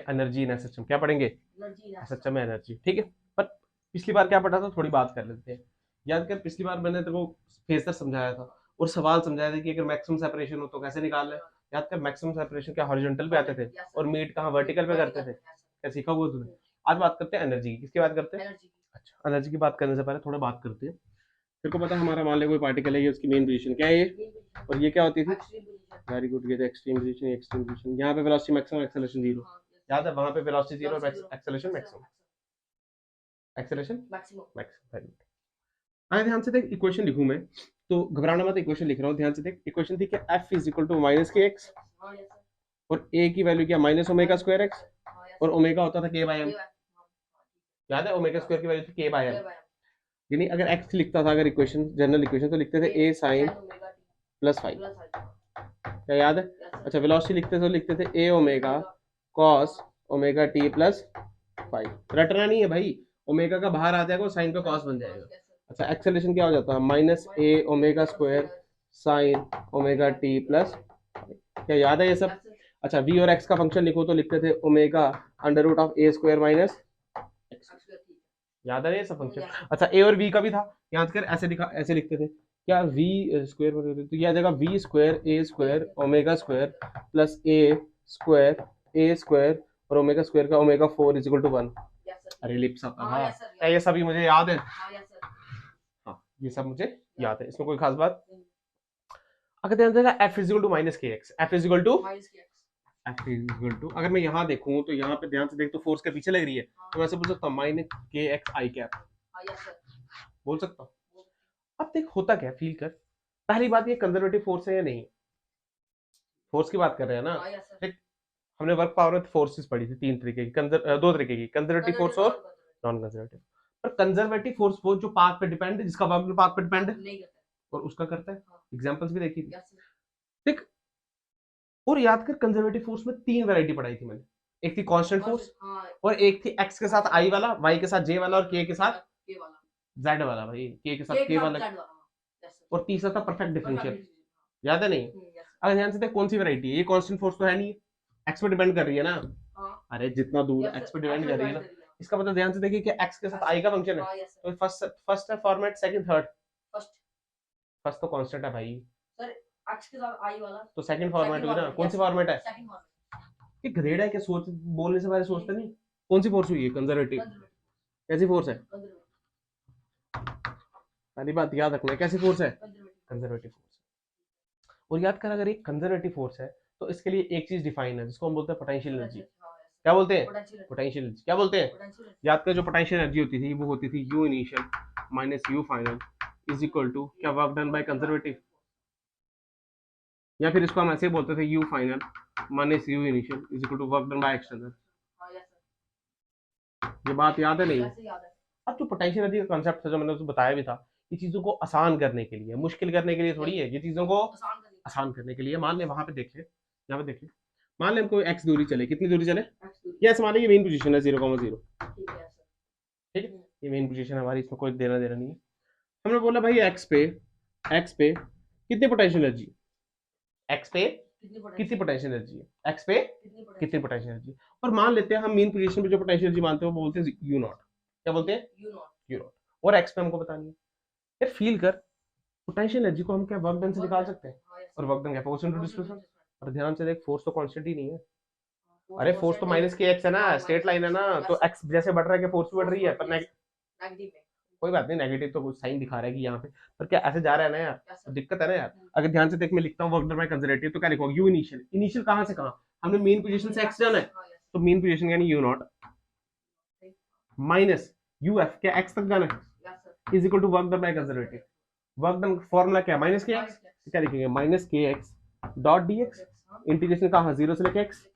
पढ़ेंगे energy in system. क्या पढ़ेंगे? सिस्टम में एनर्जी। ठीक है, पर पिछली बार क्या पढ़ा था, थोड़ी बात कर लेते हैं। याद कर, पिछली बार मैंने तेरे को फेजर समझाया था और सवाल समझाया था कि अगर मैक्सिमम सेपरेशन हो तो कैसे निकालना है। याद कर, मैक्सिमम सेपरेशन क्या हॉरिजॉन्टल पे आते थे और मीट कहाँ, वर्टिकल पे करते थे। क्या सीखा हुआ तूने? आज बात करते हैं एनर्जी की। किसकी बात करते हैं? अच्छा, एनर्जी की बात करने से पहले थोड़ा बात करते हैं। तेरे को पता है हमारा मान ले कोई पार्टिकल है, ये उसकी मेन पोजीशन क्या है ये, और ये क्या होती थी? वेरी गुड, ये एक्सट्रीम पोजीशन, एक्सट्रीम पोजीशन। यहाँ पे वेलोसिटी मैक्सिमम, एक्सेलरेशन जीरो। याद है, वहां पे वेलोसिटी जीरो और एक्सेलरेशन मैक्सिमम, एक्सेलरेशन मैक्सिमम। आगे ध्यान से देख, इक्वेशन लिखूं मैं तो घबराना मत, इक्वेशन लिख रहा हूँ, ध्यान से देख। इक्वेशन थी कि f is equal to minus के एक्स और a की वैल्यू क्या, माइनस ओमेगा स्क्वायर एक्स, और ओमेगा होता था k बाय m। याद है, ओमेगा स्क्वायर की वैल्यू थी k बाय m। यानी अगर x लिखता था, अगर इक्वेशन जनरल इक्वेशन, तो लिखते थे a साइन प्लस फाइव। क्या याद है? अच्छा, वेलोसिटी लिखते तो लिखते थे a omega cos omega T plus five. रटना नहीं है भाई, ओमेगा का बाहर आ जाएगा और साइन का कॉस बन जाएगा। अच्छा, एक्सेलरेशन क्या हो जाता है, minus A omega square sine omega T plus. क्या याद है ये सब? अच्छा, वी और एक्स का फंक्शन लिखो तो लिखते थे omega under root of a square minus x. याद है ये सब फंक्शन? अच्छा, ए और वी का भी था, याद कर, ऐसे लिखा, ऐसे लिखते थे क्या, वी स्क्वायर, तो यह आ जाएगा v square a square omega square plus a square और ओमेगा स्क्वायर का ओमेगा 4 इज इक्वल टू 1। अरे लिप्स आता, हाँ ये सभी मुझे याद है। हाँ, ये सब मुझे याद है, इसमें कोई खास बात। अगर ध्यान देगा, f is equal to minus के X, f is equal to अगर मैं यहाँ देखूं तो यहाँ पे ध्यान से देख तो फोर्स के पीछे लग रही है, तो मैं ऐसे बोल सकता हूँ माइनस के एक्स आई कैप, बोल सकता हूँ। अब देख होता क्या, फील कर। पहली बात, ये कंजर्वेटिव फोर्स है या नहीं? फोर्स की बात कर रहे हैं ना। देख, हमने वर्क पावर में फोर्सेस पढ़ी थी, तीन तरीके की, दो तरीके की, कंजर्वेटिव फोर्स और नॉन कंजर्वेटिव। पर कंजर्वेटिव फोर्स वो जो पाथ पे डिपेंड है, जिसका वर्क पाथ पे डिपेंड है और उसका करता है। एग्जांपल्स भी देखी थी, ठीक। और याद कर, कंजर्वेटिव फोर्स में तीन वैरायटी पढ़ाई थी मैंने। एक थी कांस्टेंट फोर्स, और एक थी एक्स के साथ आई वाला, वाई के साथ जे वाला और के साथ जेड वाला। भाई के के साथ के वाला, और तीसरा था परफेक्ट डिफरेंशियल। याद है नहीं? अगर ध्यान से देख, कौन सी वैरायटी है ये? कांस्टेंट फोर्स तो है नहीं, एक्स पे डिपेंड कर रही है ना। अरे जितना दूर एक्स पे डिपेंड कर रही है ना, इसका मतलब ध्यान से देखिए कि एक्स के साथ आई का फंक्शन है, तो फर्स्ट है फॉर्मेट, सेकंड थर्ड। फर्स्ट तो कांस्टेंट है भाई, एक्स के साथ आई वाला, तो सेकंड फॉर्मेट हुई ना। कौन सी फॉर्मेट है? ये ग्रेड है क्या? सोच, बोलने से पहले सोचते नहीं। कौन सी फोर्स हुई है? कंजर्वेटिव। कैसी फोर्स है? पहली बात याद रखना, कैसी फोर्स है? Conservative force. और याद कर, अगर एक कंजर्वेटिव फोर्स है तो इसके लिए एक चीज डिफाइन है, जिसको हम बोलते हैं पोटेंशियल एनर्जी। क्या बोलते हैं? Potential energy. क्या बोलते हैं? याद कर, जो पोटेंशियल एनर्जी होती थी वो होती थी u initial minus u final is equal to क्या, वर्क डन बाय कंजर्वेटिव, या फिर इसको हम ऐसे बोलते थे u final minus u initial is equal to work done by external. ये बात याद है नहीं? अब जो पोटेंशियल एनर्जी का कॉन्सेप्ट था, जो मैंने उसको बताया भी था, ये चीजों को आसान करने के लिए, मुश्किल करने के लिए थोड़ी है, ये चीजों को आसान करने के लिए। मान ले वहां पे देख ले, यहाँ पे देख ले, मान ले हमको एक्स दूरी चले, कितनी दूरी चले? यस, मान ले ये मेन पोजीशन है 0,0, ठीक है, ये मेन पोजीशन है हमारी, इसमें कोई देना देना नहीं है। हमने बोला भाई एक्स पे कितनी पोटेंशियल एनर्जी, एक्स पे कितनी पोटेंशियल एनर्जी है, एक्स पे कितनी पोटेंशियल एनर्जी। और मान लेते हैं हम मेन पोजीशन पे जो पोटेंशियल एनर्जी मानते हैं वो बोलते हैं यू नॉट। क्या बोलते हैं? You not. और एक्स पे हमको बतानी है। यार फील कर, पोटेंशियल एनर्जी को हम क्या वर्क डन से निकाल सकते हैं, और वर्क डन क्या, फोर्स इनटू डिस्प्लेसमेंट। और ध्यान से देख, फोर्स तो कांस्टेंट ही नहीं है। अरे फोर्स तो माइनस के एक्स है ना, स्ट्रेट लाइन है ना, तो एक्स जैसे बढ़ रहा है क्या फोर्स भी बढ़ रही है, पर कोई बात नहीं, नेगेटिव तो कुछ साइन दिखा रहा है कि यहाँ पे, पर क्या ऐसे जा रहा है ना यार, तो दिक्कत है ना यार। अगर ध्यान से देख, मैं लिखता हूँ वर्क डन बाय कंजर्वेटिव, तो क्या लिखूंगा, यू इनिशियल। इनिशियल कहाँ से कहाँ? हमने मेन पोजीशन से एक्स जाना है, तो मेन पोजीशन यानी u naught minus u f, क्या एक्स तक जाना है, is equal to work done by conservative. Work done formula क्या है, माइनस के एक्स, क्या लिखेंगे, माइनस के x dot d x, integration कहाँ, जीरो से लेके एक्स।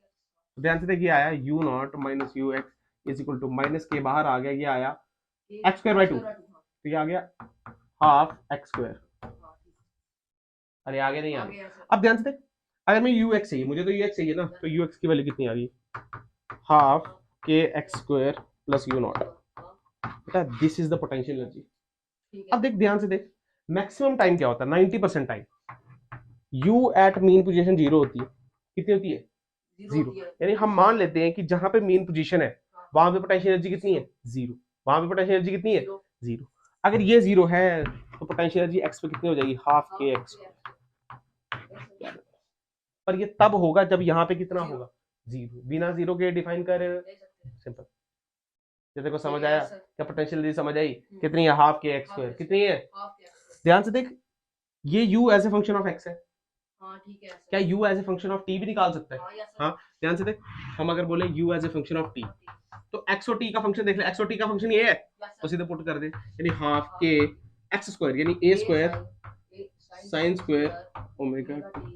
ध्यान से देखिए, आया u naught minus u x is equal to minus k बाहर आ गया, ये आया एक्स स्क्वायर बाई 2, तो ये आ गया हाफ एक्स स्क्वायर। अरे आगे नहीं आ गया। अब ध्यान से देख, अगर मैं यू एक्स चाहिए, मुझे तो यू एक्स चाहिए ना, तो यू एक्स की वैल्यू कितनी आ गई, हाफ के x square plus U naught. बेटा this is the potential energy. अब देख, ध्यान से देख, मैक्सिमम टाइम क्या होता है, 90% time u at mean position 0 होती है। कितनी होती है? जीरो। यानी हम मान लेते हैं कि जहां पे मेन पोजीशन है वहां पे पोटेंशियल एनर्जी कितनी है, जीरो। वहां पे पोटेंशियल एनर्जी कितनी है, जीरो। अगर ये जीरो है तो पोटेंशियल एनर्जी एक्स पे कितनी हो जाएगी, हाफ के एक्स। पर ये तब होगा जब यहाँ पे कितना होगा, जीरो। बिना जीरो के डिफाइन कर, सिंपल। जैसे को समझ आया क्या, पोटेंशियल एनर्जी समझ आई कितनी है, हाफ के एक्स स्क्वायर। कितनी है, ध्यान से देख, ये u as a function of x है। क्या u as a function of t भी निकाल सकता है, हाँ। ध्यान से देख, हम अगर बोले u as a function of t तो x और t का फंक्शन देख ले, x और t का फंक्शन ये है तो सीधे पुट कर दे, यानी हाफ के एक्स स्क्वायर यानी a square sine square omega t।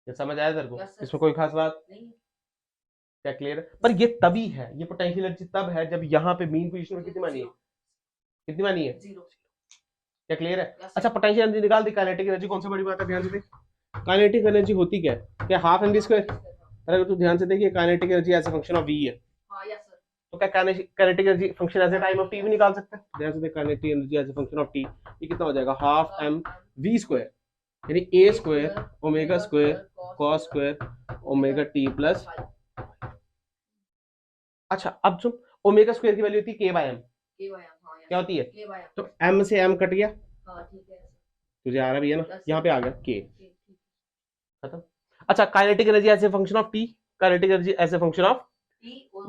ये समझ आया तेरे को, इसमें कोई खास बात क्या, क्लियर है। पर ये तभी है, ये पोटेंशियल एनर्जी तब है जब यहाँ पे मीन पोजीशन में कितनी मानी है, कितनी मानी है, क्या क्लियर है। अच्छा, पोटेंशियल एनर्जी निकाल दी, काइनेटिक एनर्जी कौन सा बड़ी बात है, ध्यान से देख। काइनेटिक एनर्जी होती क्या है, क्या हाफ एम वी स्क्वायर। अगर तू ध्यान से देखिए, kinetic energy as a function of v है, तो क्या kinetic energy function as a time of t भी निकाल सकते हैं। ध्यान से देख, kinetic energy as a function of t ये कितना हो जाएगा, हाफ एम वी स्क्वायर यानी a square omega square cos square omega t plus. अच्छा, अब सुन, ओमेगा स्क्वायर की वैल्यू होती है k बाय m, क्या होती है, तो m से m कट गया, तुझे आ रहा भी है ना, यहाँ पे आ गया k, खत्म। अच्छा, kinetic energy as a function of t, kinetic energy as a function of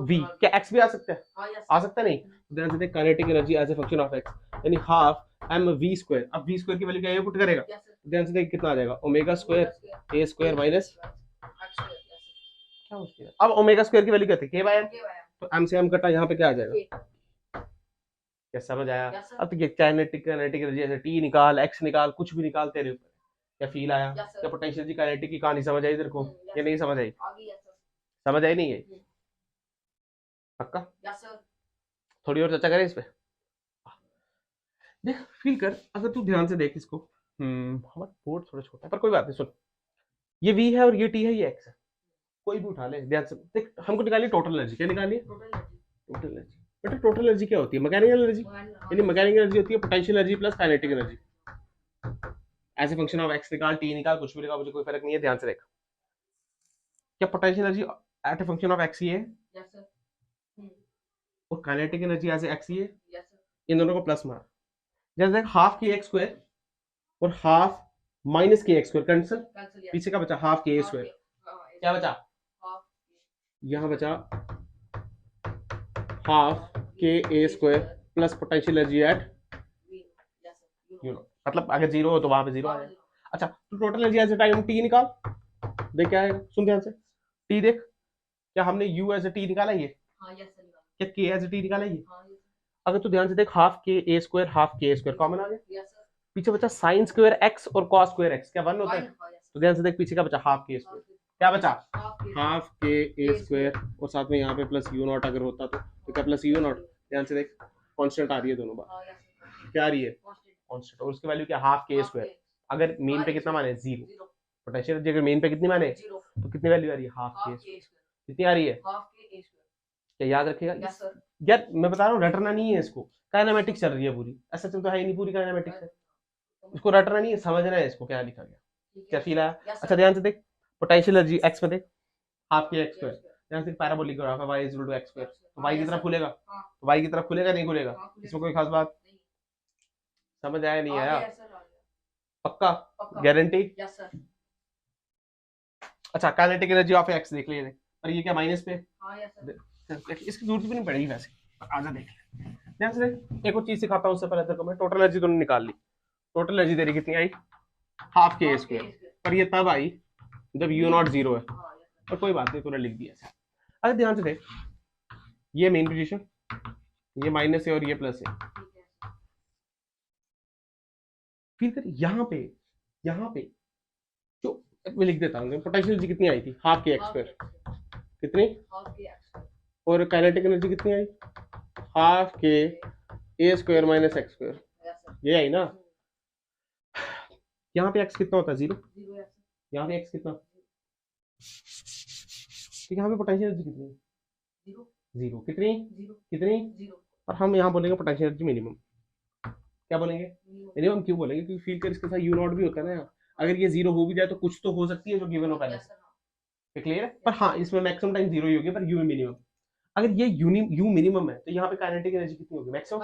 v, क्या x भी आ सकता है, आ सकता नहीं। ध्यान से देख, kinetic energy as a function of x यानी हाफ m v स्क्वायर। अब v स्क्वायर की वैल्यू क्या है, पुट करेगा, ध्यान से देख कितना आ जाएगा, omega square a square minus, क्या मुश्किल है। अब ओमेगा स्क्वायर की वैल्यू क्या थी, k बाय m, तो m से m कटा, यहाँ पे क्या आ जाएगा, क्या समझ आया। अब तो ये काइनेटिक एनर्जी ऐसे t निकाल, x निकाल, कुछ भी निकाल, तेरे ऊपर। क्या फील आया, क्या पोटेंशियल एनर्जी काइनेटिक की कहानी समझ आई तेरे को, या नहीं समझ आई, समझ आई नहीं है, पक्का। थोड़ी और चर्चा करें इस पे, देख फील कर, अगर तू ध्यान से देख इसको, हमारा बोर्ड थोड़ा छोटा है पर कोई बात नहीं, सुन, ये v है और ये t है, ये x है, कोई भी उठा ले, ध्यान से देख। हमको निकालिए टोटल एनर्जी, क्या निकालिए, टोटल एनर्जी। बेटा टोटल एनर्जी क्या होती है, मैकेनिकल एनर्जी, यानी मैकेनिकल एनर्जी होती है potential energy plus kinetic energy. ऐसे फंक्शन ऑफ x निकाल, t निकाल, कुछ भी निकाल, मुझे कोई फर्क नहीं है। ध्यान से देख, क्या potential energy eight A function of x ही है, और काइनेटिक एनर्जी एज x ही है, इन दोनों को प्लस मार। जैसे देख, हाफ के एक्स स्क्वायर और हाफ माइनस के एक्स स्क्वायर कैंसिल, पीछे का बचा हाफ के स्क्वायर, क्या बचा, यहाँ बचा हाफ के A square plus potential energy at मतलब अगर जीरो हो तो वहां पे जीरो आ जाएगा। अच्छा, तो total energy as a time t निकाल, देख क्या आएगा, सुन ध्यान से, टी देख, क्या हमने यू एज ए टी निकाला ये, क्या के एज ए टी निकाला ये। अगर तू ध्यान से देख, हाफ के ए स्क्वायर हाफ के स्क्वायर कॉमन आ गया, पीछे बचा साइन स्क्वायर एक्स और कॉस स्क्वायर एक्स, क्या वन होता है, तो ध्यान से देख, पीछे का बचा हाफ के स्क्वायर, क्या बचा, हाफ के ए स्क्वायर, और साथ में यहाँ पे प्लस यू नॉट अगर होता तो क्या प्लस यू नॉट। ध्यान से देख, कांस्टेंट आ रही है दोनों बार, क्या आ रही है, कांस्टेंट, और उसकी वैल्यू क्या, हाफ के स्क्वायर। अगर मीन पे कितना माने, जीरो, पोटेंशियल एनर्जी अगर मीन पे कितनी माने, तो कितनी वैल्यू आ रही है, हाफ के स्क्वायर, कितनी आ रही है, क्या याद रखेगा यार, मैं बता रहा हूँ, रटना नहीं है इसको, काइनेमेटिक्स चल रही है पूरी, ऐसा तो है ही नहीं, पूरी काइनेमेटिक्स है, इसको रटना नहीं है, समझना है इसको क्या लिखा गया, क्या फील आया। अच्छा, ध्यान से देख, पोटेंशियल एनर्जी एक्स में देख, हाफ के एक्स स्क्वायर, ध्यान से पैराबोलिक ग्राफ है, y is equal to x square, तो y की तरफ खुलेगा, तो y की तरफ खुलेगा नहीं खुलेगा, इसमें कोई खास बात समझ आया नहीं आया, पक्का, गारंटी। अच्छा, काइनेटिक एनर्जी ऑफ x देख लिए, और ये क्या माइनस पे, इसकी जरूरत भी नहीं पड़ेगी वैसे, आजा देख ले, ध्यान से देख। एक और चीज सिखाता हूँ उससे पहले, तेरे को मैं टोटल एनर्जी तूने निकाल ली, टोटल एनर्जी तेरी कितनी आई, हाफ के स्क्वायर, पर ये तब आई जब यू नॉट जीरो है, और कोई बात नहीं, तूने लिख दिया ऐसा। अरे ध्यान से देख, ये मेन पोजीशन, ये माइनस है और ये प्लस है, फिर कर यहाँ पे जो मैं लिख देता हूँ, पोटेंशियल एनर्जी कितनी आई थी, हाफ के एक्स स्क्वायर, कितनी, और काइनेटिक एनर्जी कितनी आई, हाफ के A square minus x square, ये आई ना। यहाँ पे एक्स कितना होता है, जीरो, यहाँ पे एक्स कितना, तो यहाँ पे पोटेंशियल एनर्जी कितनी, जीरो, कितनी, कितनी, और हम यहाँ बोलेंगे पोटेंशियल एनर्जी मिनिमम, क्या बोलेंगे, मिनिमम क्यों बोलेंगे, क्योंकि फील कर इसके साथ यू नॉट भी होता है ना, अगर ये जीरो हो भी जाए तो कुछ तो हो सकती है जो गिवन हो पहले से, क्लियर है। पर हाँ इसमें मैक्सिमम टाइम जीरो ही होगी, पर यू मिनिमम। अगर ये यू मिनिमम है तो यहाँ पे काइनेटिक एनर्जी कितनी होगी, मैक्सिमम।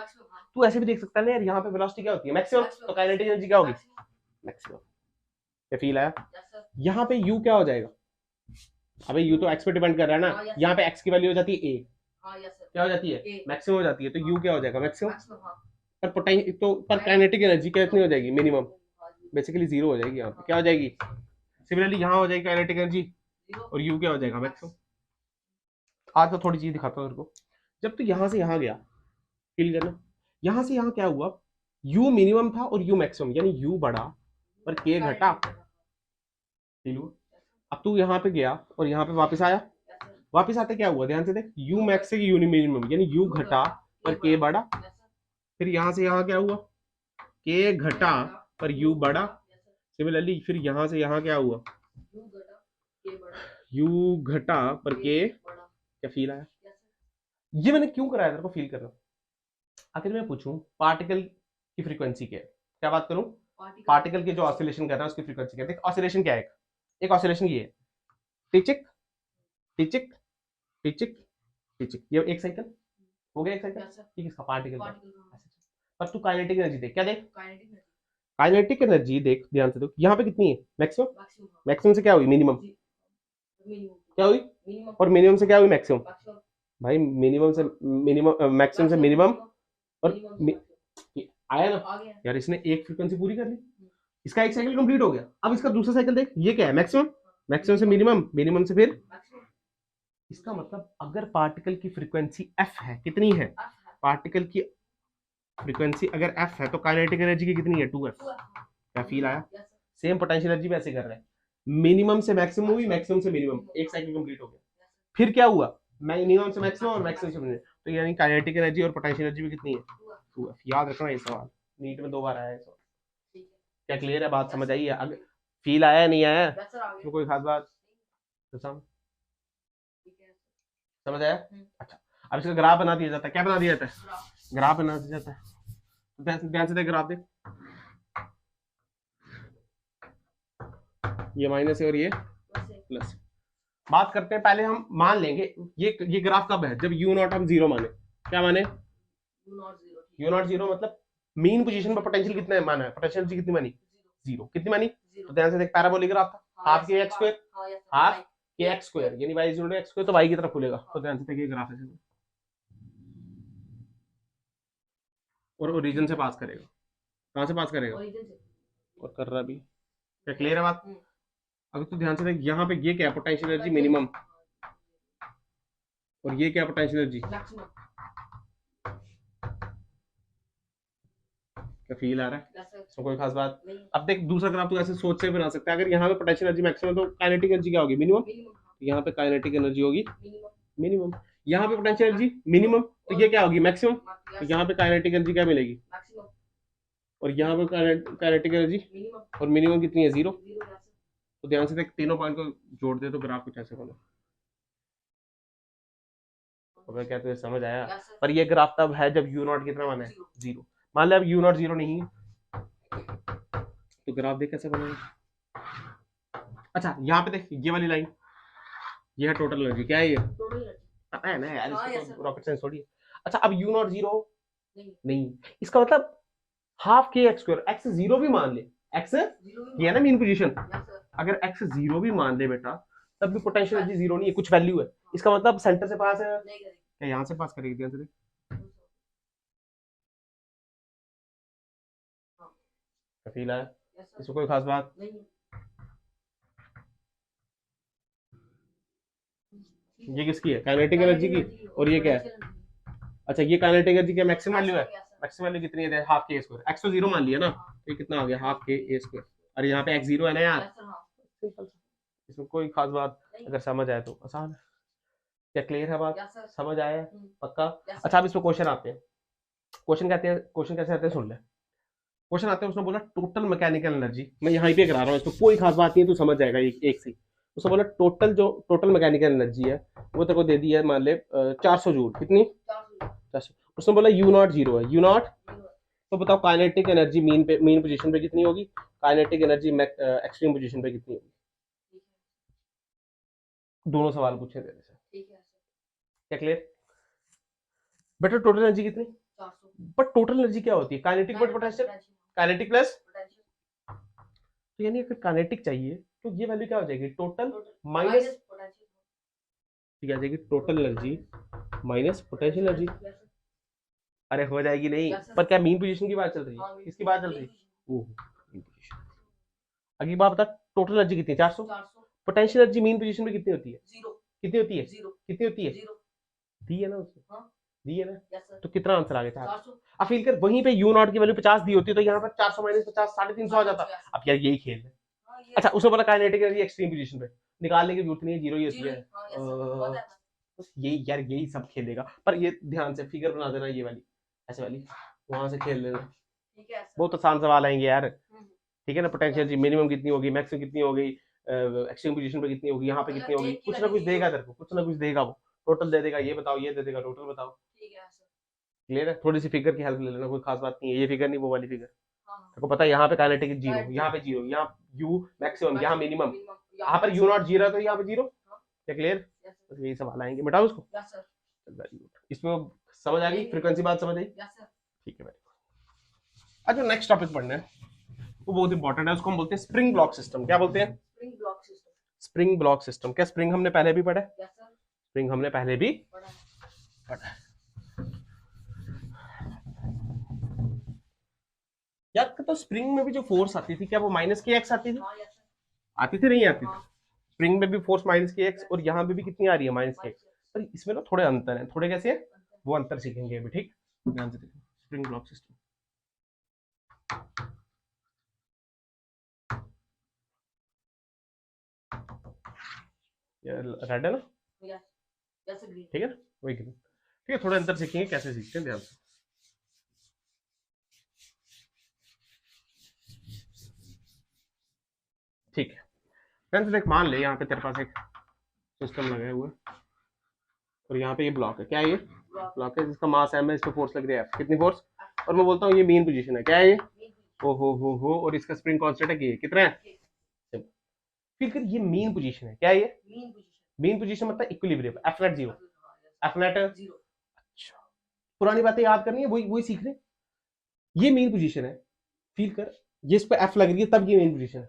तू ऐसे भी देख सकता है ना यार, यहाँ पे वेलोसिटी क्या होती है, मैक्सिमम, तो काइनेटिक एनर्जी क्या होगी, मैक्सिमम। क्या फील आया। यहाँ पे यू क्या हो जाएगा, अबे यू तो एक्स पे डिपेंड कर रहा है ना, यहाँ पे एक्स की वैल्यू हो जाती है ए, क्या हो जाती है, मैक्सिमम हो जाती है, तो यू क्या हो जाएगा, मैक्सिमम। पर पोटेंशियल तो पर काइनेटिक एनर्जी कितनी हो जाएगी, मिनिमम, बेसिकली जीरो हो जाएगी यहाँ पे, क्या हो जाएगी। सिमिलरली यहाँ हो जाएगी काइनेटिक एनर्जी और यू क्या हो जाएगा, मैक्सिमम। आज तो थोड़ी चीज दिखाता हूँ तेरे को। जब तू यहाँ से यहाँ गया, फील करना, यहाँ से यहाँ क्या हुआ, यू मिनिमम था और यू मैक्सिमम, यानी यू बढ़ा पर के घटा, फील हुआ। अब तू यहाँ पे गया और यहाँ पे वापस आया, वापस आते क्या हुआ, ध्यान से देख, यू मैक्स से यू मिनिमम, यानी यू घटा पर के बढ़ा। फिर यहाँ से यहाँ क्या हुआ, के घटा पर यू बढ़ा। सिमिलरली फिर यहाँ से यहाँ क्या हुआ, यू घटा पर के, क्या फील आया। ये मैंने क्यों कराया तेरे को फील करना। आखिर मैं पूछूं पार्टिकल की फ्रीक्वेंसी क्या है, क्या बात करूं, पार्टिकल के जो ऑसिलेशन कर रहा है उसकी फ्रीक्वेंसी क्या है। देख ऑसिलेशन क्या है, एक ऑसिलेशन ये है, टिचिक टिचिक टिचिक टिचिक, ये एक साइकिल हो गया, एक साइकिल, ठीक है, इसका पार्टिकल का। पर तू काइनेटिक एनर्जी देख, क्या देख, काइनेटिक एनर्जी देख, ध्यान से देख, यहाँ पे कितनी है, मैक्सिमम, मैक्सिमम से क्या हुई, मिनिमम, क्या हुई, और मिनिमम से क्या हुई, मैक्सिमम। भाई मिनिमम से मिनिमम, मैक्सिमम से मिनिमम, और आया ना यार, इसने एक फ्रीक्वेंसी पूरी कर ली, इसका एक साइकिल कंप्लीट हो गया। अब इसका दूसरा साइकिल देख, ये क्या है, मैक्सिमम, मैक्सिमम से मिनिमम, मिनिमम से फिर। इसका मतलब अगर पार्टिकल की फ्रीक्वेंसी एफ है, कितनी है, पार्टिकल की फ्रीक्वेंसी अगर एफ है तो काइनेटिक एनर्जी की कितनी है, 2f। क्या फील आया। सेम पोटेंशियल एनर्जी भी ऐसे कर रहे हैं, मिनिमम से मैक्सिमम हुई, मैक्सिमम से मिनिमम, एक साइकिल कंप्लीट हो गया। फिर क्या हुआ, मिनिमम से मैक्सिमम और मैक्सिमम से मिनिमम, तो यानी काइनेटिक एनर्जी और पोटेंशियल एनर्जी भी कितनी है, 2f। याद रखना ये सवाल, नीट में 2 बार आया है सवाल। क्या क्लियर है, बात समझ आई है, अगर फील आया नहीं आया तो कोई खास बात तो समझ आया। अच्छा अब इसका ग्राफ बना दिया जाता है, क्या बना दिया जाता है, ग्राफ बना दिया जाता है। ध्यान से देख ग्राफ देख, ये माइनस है और ये प्लस। बात करते हैं, पहले हम मान लेंगे ये ग्राफ कब है, जब यू नॉट हम जीरो माने, क्या माने, यू नॉट जीरो, मतलब मीन पोजीशन पर पोटेंशियल कितना है माना है, पोटेंशियल कितनी मानी, जीरो, कितनी मानी। तो ध्यान से देख, पैराबोलिक ग्राफ था, हाफ के एक्स स्क्वायर, हाफ के एक्स स्क्वायर, यानी y equal to x square, तो y की तरफ खुलेगा। तो ध्यान से देखिए ग्राफ है और ओरिजिन से पास करेगा, कहां से पास करेगा, और कर रहा भी, क्या क्लियर है बात। अगर तू ध्यान से देख, यहाँ पे ये क्या है, पोटेंशियल एनर्जी मिनिमम, और ये क्या पोटेंशियल एनर्जी, क्या फील आ रहा है, इसमें कोई खास बात। अब देख दूसरा ग्राफ तू ऐसे सोच से बना सकता है, अगर यहाँ पे पोटेंशियल एनर्जी मैक्सिमम तो काइनेटिक एनर्जी क्या होगी, मिनिमम, तो यहाँ पे काइनेटिक एनर्जी होगी मिनिमम। यहाँ पे पोटेंशियल एनर्जी मिनिमम, तो ये क्या होगी, मैक्सिमम, तो यहाँ पे काइनेटिक एनर्जी क्या मिलेगी, और यहाँ पे काइनेटिक एनर्जी और मिनिमम कितनी है, जीरो। तो ध्यान से देख, तीनों पॉइंट को जोड़ दे तो ग्राफ कुछ ऐसे बना। तो क्या तुझे समझ आया। पर ये ग्राफ तब है जब यू नॉट कितना माना है, जीरो। मान लिया अब यू नॉट जीरो नहीं है तो ग्राफ देख कैसे बनेगा। अच्छा यहाँ पे देख, ये वाली लाइन, ये है टोटल एनर्जी, क्या है ये, पता है ना यार, इसको रॉकेट साइंस थोड़ी है। अच्छा अब यू नॉट जीरो नहीं, इसका मतलब हाफ के एक्स स्क्वायर, एक्स जीरो भी मान ले, एक्स ये है ना मीन पोजीशन, अगर एक्स जीरो भी मान ले बेटा तब भी पोटेंशियल एनर्जी जीरो नहीं है, कुछ वैल्यू है। इसका मतलब सेंटर से पास है, क्या यहाँ से पास करेगी, ध्यान से देख, फील आया, इसमें कोई खास बात। ये किसकी है, काइनेटिक एनर्जी की, और ये क्या है, अच्छा ये काइनेटिक एनर्जी क्या मैक्सिमम वैल्यू है, मैक्सिमम वैल्यू कितनी है, हाफ के स्क्वायर, एक्स तो जीरो मान लिया ना, तो ये कितना आ गया, हाफ के ए स्क्वायर। अरे यहाँ पे एक्स जीरो है ना यार, इसमें कोई खास बात, अगर समझ आए तो आसान है। क्या क्लियर है बात, समझ आया पक्का। अच्छा अब इसमें क्वेश्चन आते हैं, क्वेश्चन कहते हैं, क्वेश्चन कैसे आते हैं सुन ले। क्वेश्चन आते हैं, उसने बोला टोटल मैकेनिकल एनर्जी, मैं यहाँ पे करा रहा हूँ, इसमें कोई खास बात नहीं है, तू समझ जाएगा एक से। उसने बोला टोटल मैकेनिकल एनर्जी है वो तेरे को दे दी है, मान ले 400 जूल, कितनी 400। उसने बोला यू नॉट जीरो है, यू नॉट, तो बताओ काइनेटिक एनर्जी मीन पोजीशन पे कितनी होगी, काइनेटिक एनर्जी एक्सट्रीम पोजीशन पे कितनी होगी? दोनों सवाल पूछे तेरे से, क्या क्लियर? बेटा टोटल एनर्जी कितनी? 400। बट टोटल एनर्जी क्या होती है? Kinetic but potential, kinetic plus, तो यानी अगर काइनेटिक चाहिए तो ये वैल्यू क्या हो जाएगी? टोटल माइनस, क्या आ जाएगी? Total energy minus potential energy. अरे हो जाएगी नहीं, पर क्या मीन पोजीशन की बात चल रही है? किसकी बात चल रही है? ओह मीन पोजीशन। अगली बात बता, टोटल एनर्जी कितनी है? 400। पोटेंशियल एनर्जी मीन पोजीशन में कितनी होती है? 0। कितनी होती है? 0। कितनी होती है? 0। दी है ना उसने? दी है ना? तो कितना आंसर आ गया? 400। अब फील कर, वहीं पे यू नॉट की वैल्यू 50 दी होती तो यहाँ पर 400 माइनस 50 350 आ जाता। अब यार यही खेल है। अच्छा उसने बोला काइनेटिक एनर्जी एक्सट्रीम पोजीशन पे निकालने की जरूरत नहीं है, 0 ही होती है। बस यही यार, यही सब खेलेगा। पर ये ध्यान से फिगर बना देना, ये वाली ऐसे वाली वहां से खेल लेना। ठीक है, बहुत आसान सवाल आएंगे यार। ठीक है ना? पोटेंशियल मिनिमम कितनी होगी, मैक्सिमम कितनी होगी, एक्सट्रीम पोजीशन पे कितनी होगी, यहाँ पे कितनी होगी, कुछ ना कुछ देगा तेरे को, कुछ ना कुछ देगा। वो टोटल दे देगा, ये बताओ, ये दे देगा, टोटल बताओ। ठीक है सर, क्लियर है? थोड़ी सी फिगर की हेल्प ले लेना, कोई खास बात नहीं है। ये फिगर नहीं, वो वाली फिगर। तेरे को पता है यहाँ पे काइनेटिक 0, यहाँ पे 0, यहाँ यू मैक्सिमम, यहाँ मिनिमम, यहाँ पर यू नॉट 0 तो यहाँ पे 0। क्या क्लियर? बस यही सवाल आएंगे, बताओ उसको। वेरी गुड, इसमें समझ आ गई? फ्रीक्वेंसी बात समझ आई? ठीक है, वेरी गुड। अच्छा नेक्स्ट टॉपिक पढ़ना है, वो बहुत इंपॉर्टेंट है, उसको हम बोलते हैं स्प्रिंग ब्लॉक सिस्टम। क्या बोलते हैं? Spring block system. Spring block system. क्या स्प्रिंग हमने पहले भी पढ़ा है? स्प्रिंग हमने पहले भी पढ़ा है। याद कर, तो स्प्रिंग में भी जो फोर्स आती थी, क्या वो माइनस के एक्स आती थी? आती थी, नहीं आती थी? स्प्रिंग में भी फोर्स माइनस के एक्स, और यहाँ पे भी कितनी आ रही है? माइनस के एक्स। पर इसमें ना थोड़े अंतर है। थोड़े कैसे है? वो अंतर सीखेंगे अभी, ठीक? ध्यान से देखो, स्प्रिंग ब्लॉक सिस्टम। रेड है ना? ठीक है ना? वही ग्रीन। ठीक है, थोड़ा अंतर सीखेंगे, कैसे सीखते हैं, ध्यान से। ठीक है, ध्यान से देख, मान ले यहाँ पे तेरे पास एक सिस्टम लगा हुआ है, और यहाँ पे ये ब्लॉक है। क्या है? ये ब्लॉक है जिसका मास एम है, इस पे फोर्स लग रही है एफ। कितनी फोर्स? और मैं बोलता हूँ ये मेन पोजीशन है। क्या है ये? ओ हो, और इसका स्प्रिंग कांस्टेंट है कि कितना है? फिर कर ये मेन पोजीशन है। क्या है ये? मेन पोजीशन मतलब equilibrium, F net 0, F net 0। अच्छा, पुरानी बातें याद करनी है, वही वही सीख रहे। ये मेन पोजीशन है, फील कर, ये इस पे एफ लग रही है तब ये मेन पोजीशन है।